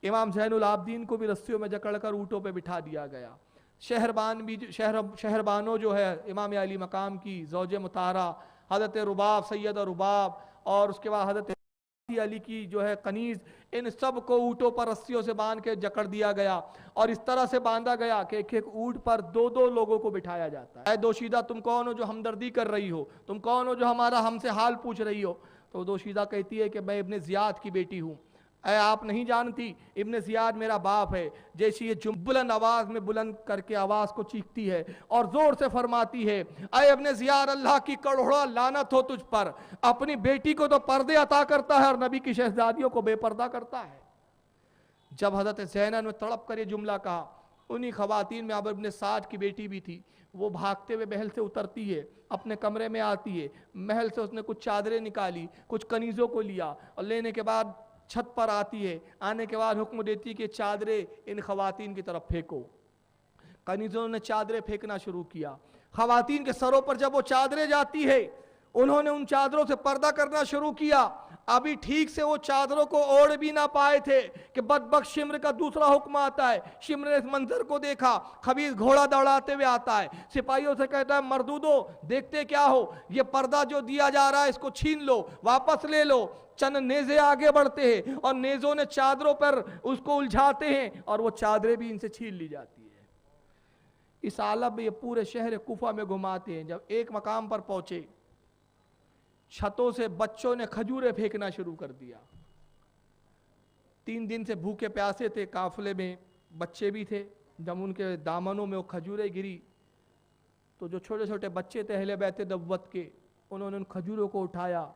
A: इमाम ज़ैनुल आबदीन को भी रस्सियों में जकड़कर ऊंटों पे बिठा दिया गया। शहरबान भी शहरबानो जो है इमाम अली मकाम की ज़ौजे मुताहरा हज़रत रुबाब, सैयद रुबाब, और उसके बाद हज़रत अली की जो है कनीज़, इन सब को ऊँटों पर रस्सियों से बांध के जकड़ दिया गया, और इस तरह से बांधा गया कि एक एक ऊँट पर दो दो लोगों को बिठाया जाता है। दोशीदा तुम कौन हो जो हमदर्दी कर रही हो, तुम कौन हो जो हमारा हमसे हाल पूछ रही हो। तो दोशीदा कहती है कि मैं इब्ने ज़ियाद की बेटी हूँ। ऐ आप नहीं जानती, इब्ने ज़ियाद मेरा बाप है। जैसे ये बुलंद आवाज़ में बुलंद करके आवाज़ को चीखती है और ज़ोर से फरमाती है, ऐ इब्ने ज़ियाद अल्लाह की करोड़ा लानत हो तुझ पर, अपनी बेटी को तो पर्दे अता करता है और नबी की शहजादियों को बेपर्दा करता है। जब हज़रत ज़ैनब ने तड़प कर ये जुमला कहा, उन्हीं ख़वातीन में अमर इब्ने साद की बेटी भी थी। वो भागते हुए महल से उतरती है, अपने कमरे में आती है। महल से उसने कुछ चादरें निकाली, कुछ कनीज़ों को लिया, और लेने के बाद छत पर आती है। आने के बाद हुक्म देती है कि चादरें इन खवातीन की तरफ फेंको। कनीज़ों ने चादरें फेंकना शुरू किया। खवातीन के सरों पर जब वो चादरें जाती है,
F: उन्होंने उन चादरों से पर्दा करना शुरू किया। अभी ठीक से वो चादरों को ओढ़ भी ना पाए थे कि बदबख्त शिम्र का दूसरा हुक्म आता है। शिम्र ने इस मंजर को देखा, खबीस घोड़ा दौड़ाते हुए आता है, सिपाहियों से कहता है मर्दूदो देखते क्या हो, ये पर्दा जो दिया जा रहा है इसको छीन लो, वापस ले लो। चंद नेज़े आगे बढ़ते हैं और नेज़ों ने चादरों पर उसको उलझाते हैं और वो चादरें भी इनसे छीन ली जाती है। इस आलम में ये पूरे शहर कुफा में घुमाते हैं। जब एक मकाम पर पहुंचे, छतों से बच्चों ने खजूरें फेंकना शुरू कर दिया। 3 दिन से भूखे प्यासे थे, काफले में बच्चे भी थे। जब उनके दामनों में वो खजूरें गिरी तो जो छोटे छोटे बच्चे थे अहले बैत नबुव्वत के, उन्होंने उन खजूरों को उठाया,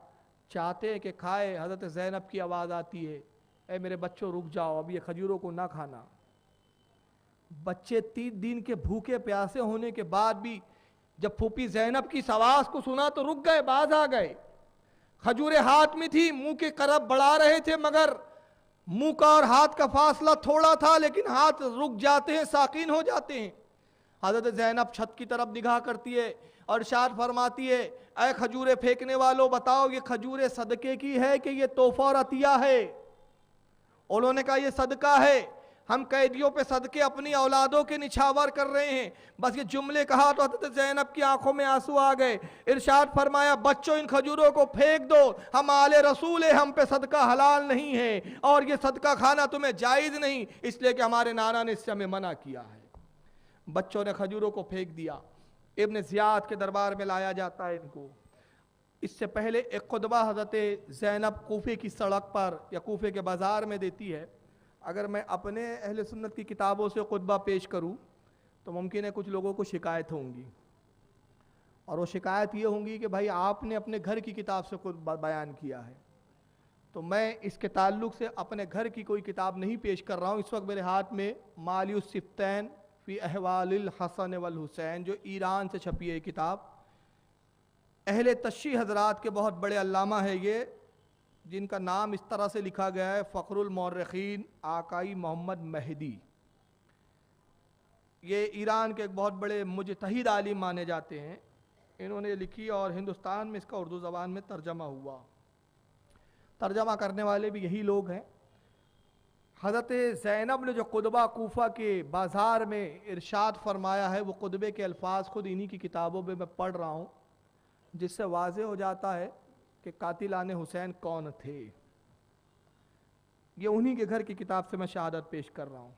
F: चाहते हैं कि खाए। हज़रत ज़ैनब की आवाज़ आती है, ए मेरे बच्चों रुक जाओ, अब ये खजूरों को ना खाना। बच्चे 3 दिन के भूखे प्यासे होने के बाद भी जब फूफी ज़ैनब की इस आवाज़ को सुना तो रुक गए, बाज आ गए। खजूरें हाथ में थी, मुंह के करब बढ़ा रहे थे, मगर मुंह का और हाथ का फासला थोड़ा था, लेकिन हाथ रुक जाते हैं, साकीन हो जाते हैं। हज़रत ज़ैनब छत की तरफ निगाह करती है और इरशाद फरमाती है, ऐ खजूरें फेंकने वालों बताओ ये खजूरें सदके की है कि ये तोहफा और अतिया है? उन्होंने कहा ये सदका है, हम कैदियों पे सदके अपनी औलादों के निछावर कर रहे हैं। बस ये जुमले कहा तो हज़रत ज़ैनब की आंखों में आंसू आ गए। इरशाद फरमाया, बच्चों इन खजूरों को फेंक दो, हम आले रसूल है, हम पे सदका हलाल नहीं है और ये सदका खाना तुम्हें जायज़ नहीं, इसलिए कि हमारे नाना ने इससे हमें मना किया है। बच्चों ने खजूरों को फेंक दिया। इब्न ज़ियाद के दरबार में लाया जाता है इनको। इससे पहले एक खुतबा हज़रत ज़ैनब कूफे की सड़क पर या कूफे के बाज़ार में देती है। अगर मैं अपने अहले सुन्नत की किताबों से खुतबा पेश करूं तो मुमकिन है कुछ लोगों को शिकायत होंगी, और वो शिकायत ये होंगी कि भाई आपने अपने घर की किताब से खुद बयान किया है। तो मैं इसके ताल्लुक़ से अपने घर की कोई किताब नहीं पेश कर रहा हूँ। इस वक्त मेरे हाथ में मालियुस सिफ्तैन फ़ी अहवालिल हसन वल हुसैन, जो ईरान से छपी है किताब, अहले तश्रीह हज़रात के बहुत बड़े अल्लामा है ये, जिनका नाम इस तरह से लिखा गया है, फ़ख्रुल मौर्रिखीन आकाई मोहम्मद महदी। ये ईरान के एक बहुत बड़े मुजतहिद आलिम माने जाते हैं। इन्होंने लिखी और हिंदुस्तान में इसका उर्दू ज़बान में तर्जमा हुआ। तर्जमा करने वाले भी यही लोग हैं। हज़रत ज़ैनब ने जो खुतबा कूफा के बाज़ार में इरशाद फरमाया है, वो खुतबे के अल्फाज खुद इन्हीं की किताबों में मैं पढ़ रहा हूँ, जिससे वाज़े हो जाता है कि कातिलाने हुसैन कौन थे। ये उन्हीं के घर की किताब से मैं शहादत पेश कर रहा हूँ।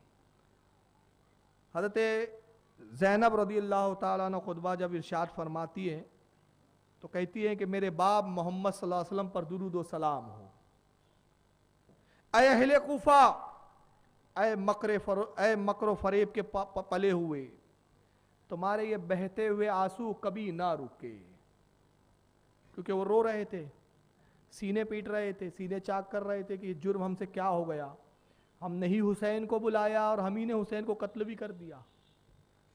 F: हज़रत ज़ैनब रज़ियल्लाहु ताला अन्हा खुतबा जब इरशाद फरमाती है तो कहती है कि मेरे बाप मोहम्मद सल्लल्लाहु अलैहि वसल्लम पर दुरूद व सलाम हो। ऐ अहले कूफा, ऐ मकर फरेब के पले हुए, तुम्हारे ये बहते हुए आंसू कभी ना रुके। क्योंकि वो रो रहे थे, सीने पीट रहे थे, सीने चाक कर रहे थे कि ये जुर्म हमसे क्या हो गया, हमने ही हुसैन को बुलाया और हम ही ने हुसैन को कत्ल भी कर दिया।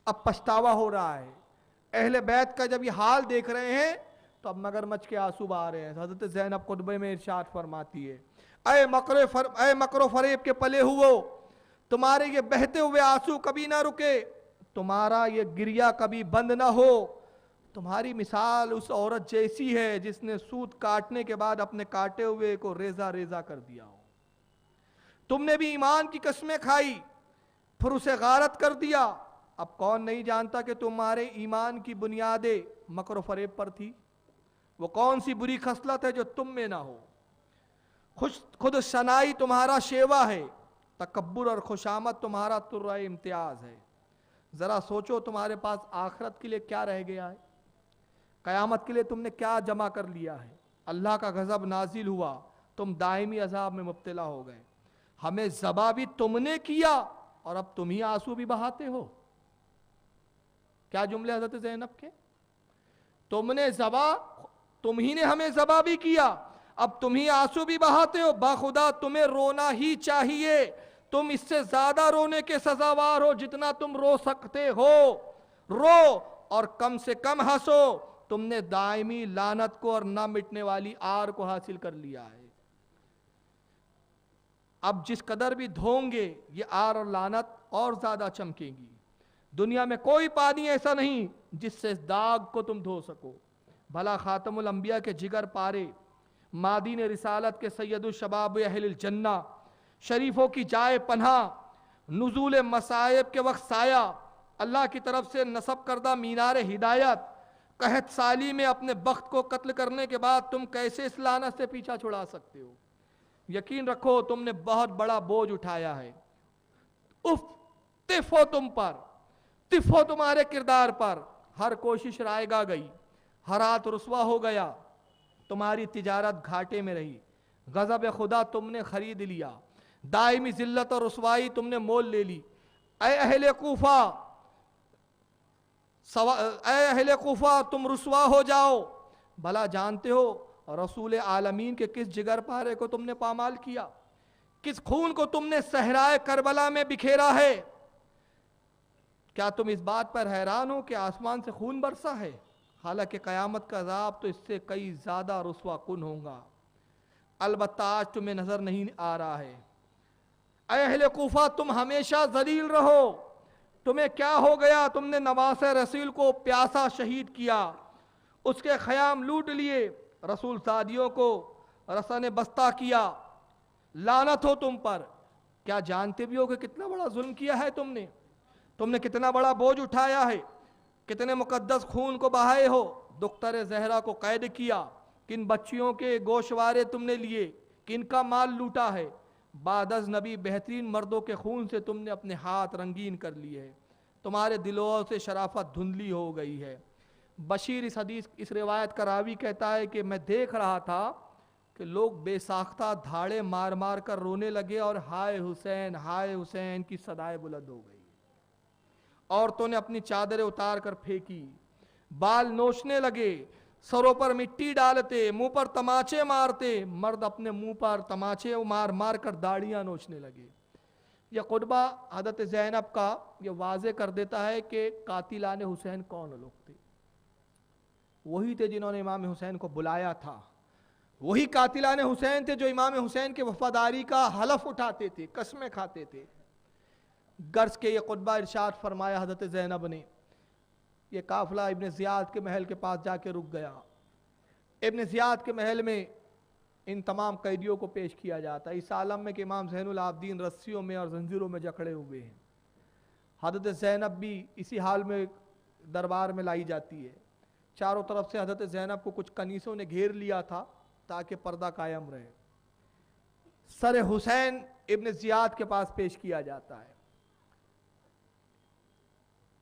F: अब पछतावा हो रहा है। अहले बैत का जब ये हाल देख रहे हैं तो अब मगरमच्छ के आंसू बहा रहे हैं। हज़रत ज़ैनब खुतबे में इरशाद फरमाती है, ऐ मकर फरेब के पले हुओ, तुम्हारे ये बहते हुए आंसू कभी ना रुके, तुम्हारा ये गिरिया कभी बंद ना हो। तुम्हारी मिसाल उस औरत जैसी है जिसने सूत काटने के बाद अपने काटे हुए को रेजा रेजा कर दिया हो। तुमने भी ईमान की कसमें खाई, फिर उसे गारत कर दिया। अब कौन नहीं जानता कि तुम्हारे ईमान की बुनियादें मकर फरेब पर थी। वो कौन सी बुरी खसलत है जो तुम में ना हो। खुद शनाई तुम्हारा शेवा है, तकब्बुर और खुशामद तुम्हारा तुर्रा इम्तियाज है। जरा सोचो तुम्हारे पास आखिरत के लिए क्या रह गया है, कयामत के लिए तुमने क्या जमा कर लिया है। अल्लाह का गज़ब नाजिल हुआ, तुम दायमी अजाब में मुब्तला हो गए। हमें ज़बा भी तुमने किया और अब तुम ही आंसू भी बहाते हो। क्या जुमले हज़रत ज़ैनब के, तुमने ज़बा, तुम ही ने हमें ज़बा भी किया, अब तुम ही आंसू भी बहाते हो। बाखुदा तुम्हें रोना ही चाहिए, तुम इससे ज्यादा रोने के सजावार हो जितना तुम रो सकते हो। रो और कम से कम हंसो, तुमने दायमी लानत को और ना मिटने वाली आर को हासिल कर लिया है। अब जिस कदर भी धोंगे ये आर और लानत और ज्यादा चमकेगी। दुनिया में कोई पानी ऐसा नहीं जिससे दाग को तुम धो सको। भला खातमुल अंबिया के जिगर पारे, मादीन रिसालत के सैयदुल शबाब अहलिल जन्ना, शरीफों की जाए पनाह, नुज़ूल मसाइब के वक्त साया, अल्लाह की तरफ से नसब करदा मीनार हिदायत, कहत साली में अपने बख्त को कत्ल करने के बाद तुम कैसे इस लानत से पीछा छुड़ा सकते हो? यकीन रखो तुमने बहुत बड़ा बोझ उठाया है। उफ, तिफो तुम पर, तिफो तुम्हारे किरदार पर। हर कोशिश रायगा गई, हर हाथ रुसवा हो गया, तुम्हारी तिजारत घाटे में रही। गज़ब खुदा तुमने खरीद लिया, दायमी जिल्लत और रुसवाई तुमने मोल ले ली। ऐ अहले कूफा, ऐ अहले कूफा तुम रुसवा हो जाओ। भला जानते हो रसूल आलमीन के किस जिगर पारे को तुमने पामाल किया, किस खून को तुमने सहराए करबला में बिखेरा है। क्या तुम इस बात पर हैरान हो कि आसमान से खून बरसा है? हालांकि क़यामत का अज़ाब तो इससे कई ज़्यादा रुसवा कुन होगा। अलबत्ता आज तुम्हें नज़र नहीं आ रहा है। ऐ अहले कूफा तुम हमेशा ज़लील रहो। तुम्हें क्या हो गया? तुमने नवास रसूल को प्यासा शहीद किया, उसके ख़याम लूट लिए, रसूल सादियों को रसन बस्ता किया। लानत हो तुम पर। क्या जानते भी हो कि कितना बड़ा जुल्म किया है तुमने? तुमने कितना बड़ा बोझ उठाया है, कितने मुकद्दस खून को बहाए हो। दुख्तर ज़हरा को कैद किया, किन बच्चियों के गोशवारे तुमने लिए, किन का माल लूटा है। बादज नबी बेहतरीन मर्दों के खून से तुमने अपने हाथ रंगीन कर लिए है। तुम्हारे दिलों से शराफत धुंधली हो गई है। बशीर इस हदीस इस रिवायत का रावी कहता है कि मैं देख रहा था कि लोग बेसाख्ता धाड़े मार मार कर रोने लगे और हाय हुसैन की सदाएं बुलंद हो गई। औरतों ने अपनी चादरें उतार कर फेंकी, बाल नोचने लगे, सरों पर मिट्टी डालते, मुंह पर तमाचे मारते। मर्द अपने मुंह पर तमाचे मार मार कर दाढ़ियां नोचने लगे। यह खुतबा हज़रत ज़ैनब का यह वाज़े कर देता है कि कातिलाने हुसैन कौन लोग थे। वही थे जिन्होंने इमाम हुसैन को बुलाया था, वही कातिलाने हुसैन थे जो इमाम हुसैन के वफादारी का हलफ उठाते थे, कसमें खाते थे। गर्ज के ये खुतबा इरशाद फरमाया हज़रत ज़ैनब ने। ये काफ़िला इब्न ज़ियाद के महल के पास जाके रुक गया। इब्न ज़ियाद के महल में इन तमाम कैदियों को पेश किया जाता है, इस आलम में कि इमाम ज़ैनुल आबदीन रस्सियों में और जंजीरों में जकड़े हुए हैं। हज़रत ज़ैनब भी इसी हाल में दरबार में लाई जाती है। चारों तरफ से हज़रत ज़ैनब को कुछ कनीसों ने घेर लिया था ताकि पर्दा कायम रहे। सर हुसैन इब्न ज़ियाद के पास पेश किया जाता है।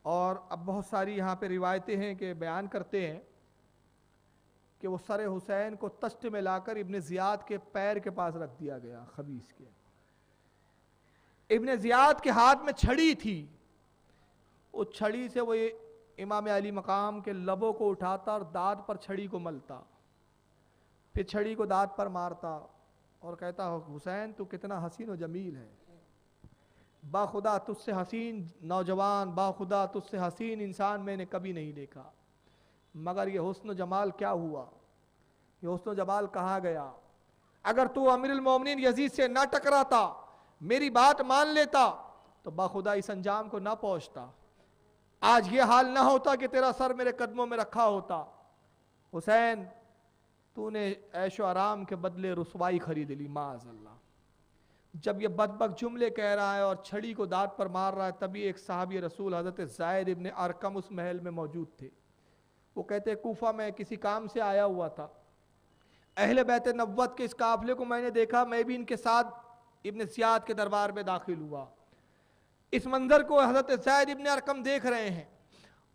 F: और अब बहुत सारी यहाँ पे रिवायतें हैं कि बयान करते हैं कि वो सर हुसैन को तश्त में लाकर इब्न ज़ियाद के पैर के पास रख दिया गया, खबीस के। इब्न ज़ियाद के हाथ में छड़ी थी, उस छड़ी से वो इमाम अली मकाम के लबों को उठाता और दांत पर छड़ी को मलता, फिर छड़ी को दांत पर मारता और कहता हुसैन तू कितना हसीन और जमील है, बाखुदा तुझसे हसीन नौजवान, बाखुदा तुझसे हसीन इंसान मैंने कभी नहीं देखा। मगर ये हुस्न जमाल क्या हुआ, ये हुस्न जमाल कहाँ गया? अगर तू अमीरुल मोमिनीन यजीद से ना टकराता, मेरी बात मान लेता, तो बाखुदा इस अंजाम को ना पहुँचता। आज ये हाल ना होता कि तेरा सर मेरे कदमों में रखा होता। हुसैन तूने ऐशो आराम के बदले रुसवाई खरीद ली, माअज़ल्लाह। जब ये बदबक जुमले कह रहा है और छड़ी को दांत पर मार रहा है, तभी एक साहबी रसूल हज़रत ज़ैद इब्न अरकम उस महल में मौजूद थे। वो कहते कूफा में किसी काम से आया हुआ था, अहले बैत नब्वत के इस काफिले को मैंने देखा, मैं भी इनके साथ इब्न ज़ियाद के दरबार में दाखिल हुआ। इस मंजर को हज़रत ज़ैद इब्न अरकम देख रहे हैं,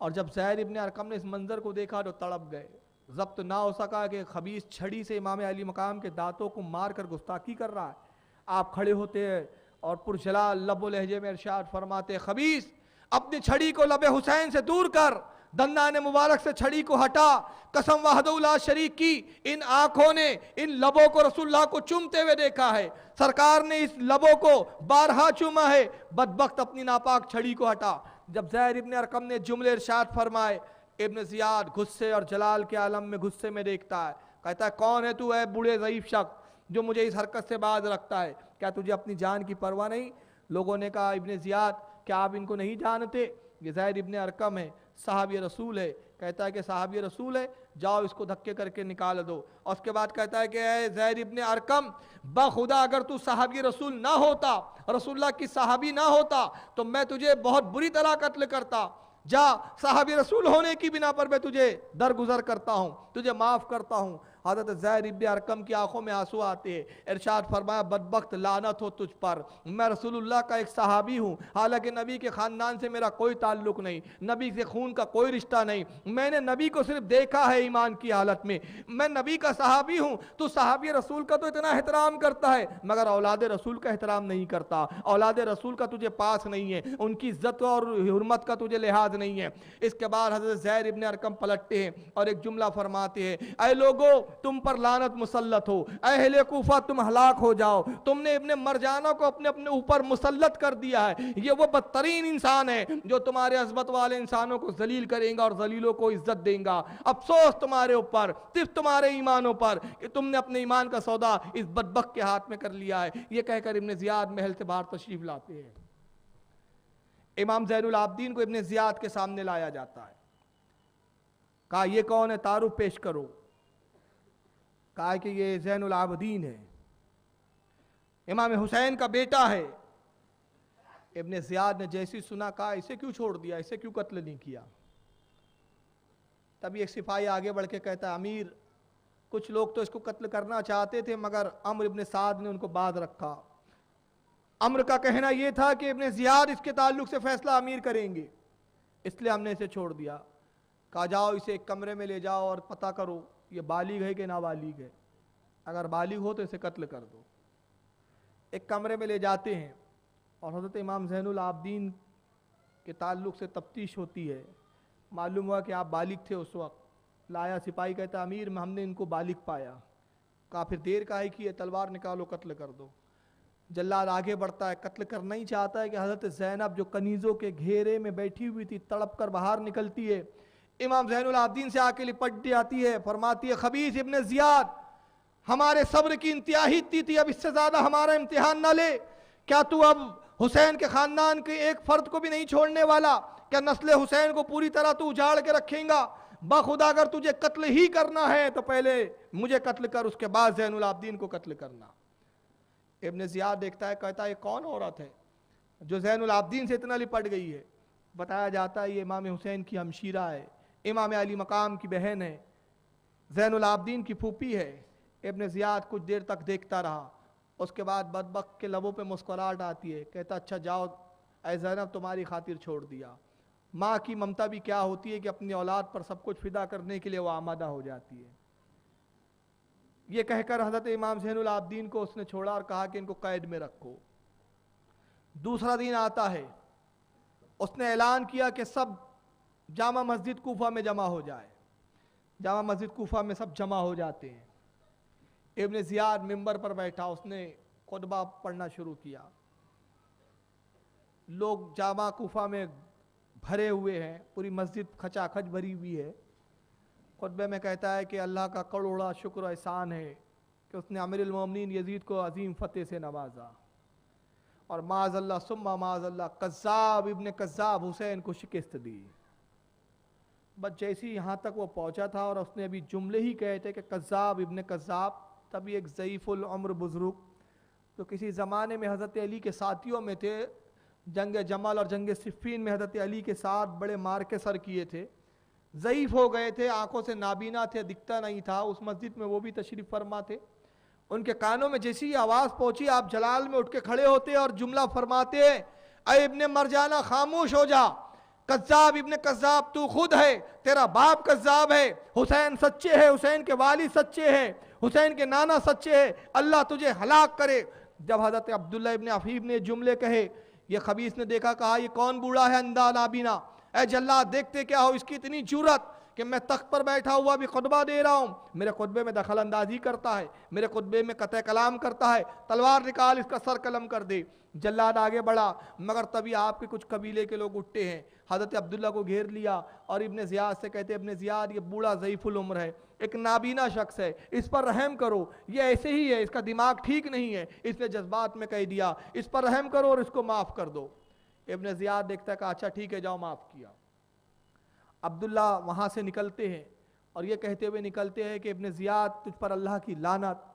F: और जब ज़ैद इब्न अरकम ने इस मंजर को देखा तो तड़प गए। ज़ब्त ना हो सका कि खबीस छड़ी से इमाम अली मकाम के दांतों को मार कर गुस्ताखी कर रहा है। आप खड़े होते हैं और पुरजलाल लबो लहजे में इरशाद फरमाते, खबीस अपनी छड़ी को लबे हुसैन से दूर कर, दंदाने मुबारक से छड़ी को हटा। कसम वहदहुल्ला शरीक की, इन आंखों ने इन लबों को रसूलुल्लाह को चूमते हुए देखा है, सरकार ने इस लबों को बारहा चूमा है, बदबख्त अपनी नापाक छड़ी को हटा। जब ज़ैद इब्न अरकम ने जुमले इरशाद फरमाए, इब्न ज़ियाद गुस्से और जलाल के आलम में गुस्से में देखता है, कहता है कौन है तू है बूढ़े ज़ईफ शख्स जो मुझे इस हरकत से बाज रखता है, क्या तुझे अपनी जान की परवाह नहीं? लोगों ने कहा इब्न ज़ियाद क्या आप इनको नहीं जानते, ये ज़ैद इब्न अरकम है। साहबी रसूल है। कहता है कि साहबी रसूल है, जाओ इसको धक्के करके निकाल दो। और उसके बाद कहता है कि ऐ ज़ैद इब्ने अरकम, बखुदा अगर तू साहबी रसूल ना होता, रसूलुल्लाह की साहबी ना होता, तो मैं तुझे बहुत बुरी तरह कत्ल करता। जा, साहबी रसूल होने की बिना पर मैं तुझे दरगुजर करता हूँ, तुझे माफ़ करता हूँ। हज़रत ज़ैद इब्ने अरकम की आंखों में आंसू आते हैं। इरशाद फरमाया, बदबख्त, लानत हो तुझ पर, मैं रसूलुल्लाह का एक सहाबी हूँ, हालांकि नबी के ख़ानदान से मेरा कोई ताल्लुक नहीं, नबी से खून का कोई रिश्ता नहीं, मैंने नबी को सिर्फ देखा है ईमान की हालत में, मैं नबी का सहाबी हूँ। तू सहाबी रसूल का तो इतना एहतराम करता है, मगर औलाद रसूल का एहतराम नहीं करता, औलाद रसूल का तुझे पास नहीं है, उनकी इज्जत और हुर्मत का तुझे लिहाज नहीं है। इसके बाद हज़रत ज़ैद इब्ने अरकम पलटते हैं और एक जुमला फरमाते हैं, ऐ लोगो, तुम पर लानत मुसल्लत हो, अहले कूफा तुम हलाक हो जाओ, तुमने इब्ने मरजाना को अपने अपने ऊपर मुसल्लत कर दिया है। ये वो बदतरीन इंसान है जो तुम्हारे अज़मत वाले इंसानों को जलील करेगा और जलीलों को इज्जत देगा। अफसोस तुम्हारे ऊपर, सिर्फ तुम्हारे ईमानों पर, कि तुमने अपने ईमान का सौदा इस बदबख्त के हाथ में कर लिया है। ये कहकर इब्ने ज़ियाद महल से बाहर तशरीफ लाते हैं। इमाम ज़ैनुल आबदीन को इब्ने ज़ियाद के सामने लाया जाता है। कहा, ये कौन है, तारुफ पेश करो। कहा कि ये ज़ैनुल आबदीन है, इमाम हुसैन का बेटा है। इब्ने ज़ियाद ने जैसी सुना, कहा इसे क्यों छोड़ दिया, इसे क्यों कत्ल नहीं किया। तभी एक सिपाही आगे बढ़ के कहता है, अमीर, कुछ लोग तो इसको कत्ल करना चाहते थे, मगर अम्र इब्ने साद ने उनको बांध रखा। अम्र का कहना यह था कि इब्ने ज़ियाद इसके ताल्लुक से फैसला अमीर करेंगे, इसलिए हमने इसे छोड़ दिया। कहा, जाओ इसे एक कमरे में ले जाओ और पता करो ये बालिग है कि नाबालिग है, अगर बालिग हो तो इसे कत्ल कर दो। एक कमरे में ले जाते हैं और हज़रत इमाम ज़ैनुल आबदीन के ताल्लुक से तफ्तीश होती है। मालूम हुआ कि आप बालिग थे उस वक्त। लाया, सिपाही कहता, अमीर हमने इनको बालिग पाया। कहा, फिर देर काहे की है, तलवार निकालो, कत्ल कर दो। जल्लाद आगे बढ़ता है, कत्ल करना ही चाहता है कि हज़रत ज़ैनब जो कनीज़ों के घेरे में बैठी हुई थी, तड़प कर बाहर निकलती है। इमाम ज़ैनुल आबदीन से आके लिपट जाती है, फरमाती है, खबीस इब्ने ज़ियाद, हमारे सब्र की इंतहा ही इतनी थी, अब इससे ज़्यादा हमारा इम्तिहान ना ले। क्या तू अब हुसैन के ख़ानदान के एक फ़र्द को भी नहीं छोड़ने वाला? क्या नस्ल हुसैन को पूरी तरह तू उजाड़ के रखेगा? बखुदा अगर तुझे कत्ल ही करना है तो पहले मुझे कत्ल कर, उसके बाद ज़ैनुल आबदीन को कत्ल करना। इब्ने ज़ियाद देखता है, कहता है, ये कौन औरत है जो ज़ैनुल आबदीन से इतना लिपट गई है? बताया जाता है ये इमाम हुसैन की हमशीरा है, इमाम अली मकाम की बहन है, ज़ैनुल आबदीन की फूफी है। इब्ने ज़ियाद कुछ देर तक देखता रहा, उसके बाद बदबख्त के लबों पे मुस्कुराहट आती है। कहता, अच्छा जाओ, ऐ ज़ैनब तुम्हारी खातिर छोड़ दिया। माँ की ममता भी क्या होती है कि अपनी औलाद पर सब कुछ फिदा करने के लिए वो आमादा हो जाती है। ये कहकर हज़रत इमाम ज़ैनुल आबदीन को उसने छोड़ा और कहा कि इनको कैद में रखो। दूसरा दिन आता है, उसने ऐलान किया कि सब जामा मस्जिद कूफा में जमा हो जाए। जामा मस्जिद कूफा में सब जमा हो जाते हैं। इब्ने ज़ियाद मिंबर पर बैठा, उसने खुतबा पढ़ना शुरू किया। लोग जामा कूफा में भरे हुए हैं, पूरी मस्जिद खचाखच भरी हुई है। खुतबे में कहता है कि अल्लाह का करोड़ा शुक्र एहसान है कि उसने अमीरुल मोमिनीन यजीद को अजीम फ़तेह से नवाजा, और माज़ल्ला सुम्मा माज़ल्ला कज़्ज़ाब इब्ने कज़्ज़ाब हुसैन को शिकस्त दी। बस जैसी यहाँ तक वो पहुँचा था और उसने अभी जुमले ही कहे थे कि कज़्ज़ाब इब्ने कज़्ज़ाब, तभी एक ज़ईफ़ुल उम्र बुज़ुर्ग तो किसी ज़माने में हज़रत अली के साथियों में थे, जंग जमल और जंग सिफ़ीन में हज़रत अली के साथ बड़े मार के सर किए थे, ज़ईफ़ हो गए थे, आंखों से नाबीना थे, दिखता नहीं था। उस मस्जिद में वो भी तशरीफ़ फरमा थे। उनके कानों में जैसी ही आवाज़ पहुंची, आप जलाल में उठ के खड़े होते और जुमला फरमाते, अय इब्ने मरजाना खामोश हो जा, कज़्ज़ाब इब्ने कज़्ज़ाब तू खुद है, तेरा बाप कज़्ज़ाब है, हुसैन सच्चे है, हुसैन के वालिद सच्चे हैं, हुसैन के नाना सच्चे हैं, अल्लाह तुझे हलाक करे। जब हज़रत अब्दुल्ला इब्ने अफीफ ने जुमले कहे, ये खबीस ने देखा, कहा ये कौन बूढ़ा है अंधा नाबीना, ऐ जल्लाद देखते क्या हो, इसकी इतनी जुर्रत कि मैं तख्त पर बैठा हुआ भी खुतबा दे रहा हूँ, मेरे खुतबे में दखल अंदाजी करता है, मेरे खुतबे में कतई कलाम करता है, तलवार निकाल इसका सर कलम कर दे। जल्लाद आगे बढ़ा, मगर तभी आपके कुछ कबीले के लोग उठते हैं, हज़रत अब्दुल्ला को घेर लिया और इब्ने ज़ियाद से कहते, इब्ने ज़ियाद ये बूढ़ा ज़ईफ़ुल उम्र है, एक नाबीना शख्स है, इस पर रहम करो, ये ऐसे ही है, इसका दिमाग ठीक नहीं है, इसने जज्बात में कह दिया, इस पर रहम करो और इसको माफ़ कर दो। इब्ने ज़ियाद देखता है कि अच्छा ठीक है, जाओ माफ़ किया। अब्दुल्ला वहाँ से निकलते हैं और ये कहते हुए निकलते हैं कि इब्ने ज़ियाद, तुझ पर अल्लाह की लानत,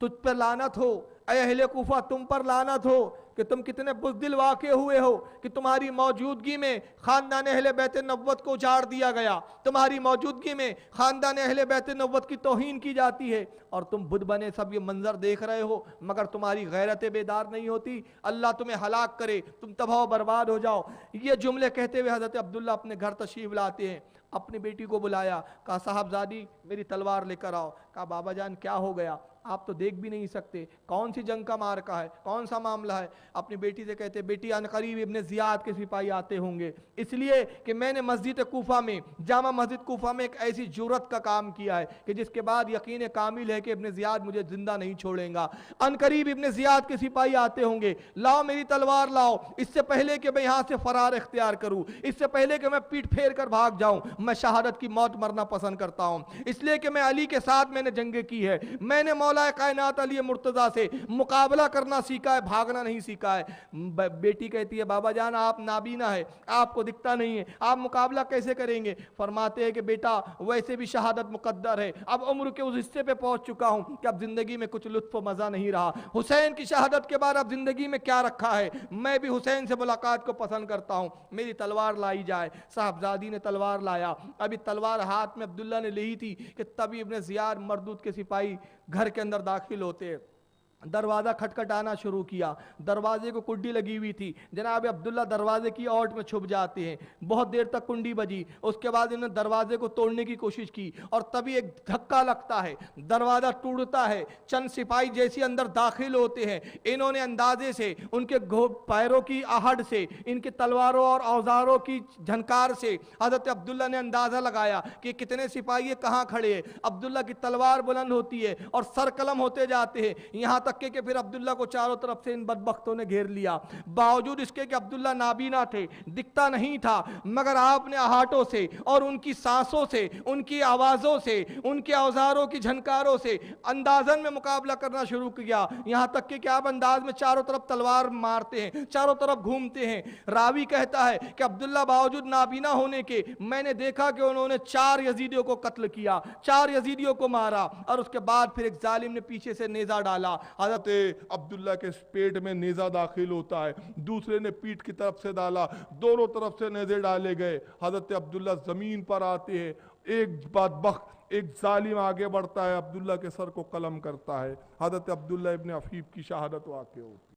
F: तुझ पर लानत हो, ऐ अहले कूफा तुम पर लानत हो कि तुम कितने बुज़दिल वाक़े हुए हो कि तुम्हारी मौजूदगी में ख़ानदान अहले बैत नबुव्वत को उजाड़ दिया गया, तुम्हारी मौजूदगी में ख़ानदान अहले बैत नबुव्वत की तौहीन की जाती है और तुम बुत बने सब ये मंजर देख रहे हो, मगर तुम्हारी गैरत बेदार नहीं होती। अल्लाह तुम्हें हलाक करे, तुम तबाह बर्बाद हो जाओ। ये जुमले कहते हुए हज़रत अब्दुल्ला अपने घर तशरीफ़ लाते हैं। अपनी बेटी को बुलाया, कहा साहबजादी मेरी तलवार लेकर आओ। कहा बाबा जान क्या हो गया, आप तो देख भी नहीं सकते, कौन सी जंग का मार्का है, कौन सा मामला है। अपनी बेटी से कहते बेटी अनकरीब इब्ने ज़ियाद के सिपाही आते होंगे, इसलिए कि मैंने मस्जिद कूफा में, जामा मस्जिद कूफा में एक ऐसी जुर्रत का काम किया है कि जिसके बाद यकीन कामिल है कि इब्ने ज़ियाद मुझे जिंदा नहीं छोड़ेगा। अनकरीब इब्ने ज़ियाद के सिपाही आते होंगे, लाओ मेरी तलवार लाओ, इससे पहले कि मैं यहाँ से फरार इख्तियार करूँ, इससे पहले कि मैं पीठ फेर कर भाग जाऊँ, मैं शहादत की मौत मरना पसंद करता हूँ, इसलिए कि मैं अली के साथ मैंने जंगे की है, मैंने मौला कायनात अली मुर्तजा से मुकाबला करना सीखा है, भागना नहीं सीखा है। बेटी कहती है बाबा जान आप नाबीना है, आपको दिखता नहीं है, आप मुकाबला कैसे करेंगे। फरमाते हैं कि बेटा वैसे भी शहादत मुकद्दर है, अब उम्र के उस हिस्से पे पहुंच चुका हूं कि अब जिंदगी में कुछ लुत्फ मजा नहीं रहा, हुसैन की शहादत के बाद अब जिंदगी में क्या रखा है, मैं भी हुसैन से मुलाकात को पसंद करता हूं, मेरी तलवार लाई जाए। साहबजादी ने तलवार लाया, अभी तलवार हाथ में अब्दुल्ला ने ली थी कि तभी इब्ने ज़ियाद मरदूद के सिपाही घर के अंदर दाखिल होते हैं। दरवाज़ा खटखटाना शुरू किया, दरवाजे को कुंडी लगी हुई थी, जनाब अब्दुल्ला दरवाजे की ओट में छुप जाते हैं। बहुत देर तक कुंडी बजी, उसके बाद इन्होंने दरवाजे को तोड़ने की कोशिश की और तभी एक धक्का लगता है, दरवाज़ा टूटता है। चंद सिपाही जैसे अंदर दाखिल होते हैं, इन्होंने अंदाजे से उनके पैरों की आहट से, इनके तलवारों और औजारों की झनकार से हज़रत अब्दुल्ला ने अंदाज़ा लगाया कि कितने सिपाही कहाँ खड़े हैं। अब्दुल्ला की तलवार बुलंद होती है और सरकलम होते जाते हैं, यहाँ तक कि फिर अब्दुल्ला को चारों तरफ से इन बदबख्तों ने घेर लिया। बावजूद इसके कि अब्दुल्ला नाबीना थे, दिखता नहीं था, मगर आपने आहाटों से और उनकी सांसों से, उनकी आवाज़ों से, उनके औजारों की झनकारों से अंदाजन में मुकाबला करना शुरू किया। यहाँ तक कि आप अंदाज में चारों तरफ तलवार मारते हैं, चारों तरफ घूमते हैं। रावी कहता है कि अब्दुल्ला बावजूद नाबीना होने के मैंने देखा कि उन्होंने 4 यजीदियों को कत्ल किया, 4 यजीदियों को मारा और उसके बाद फिर एक जालिम ने पीछे से नेजा डाला।
A: हज़रत अब्दुल्ला के पेट में नेज़ा दाखिल होता है, दूसरे ने पीठ की तरफ से डाला, दोनों तरफ से नेज़े डाले गए। हज़रत अब्दुल्ला ज़मीन पर आते हैं, एक बदबख्त एक जालिम आगे बढ़ता है, अब्दुल्ला के सर को कलम करता है। हज़रत अब्दुल्ला इब्ने अफीफ की शहादत वाक़ई होती है।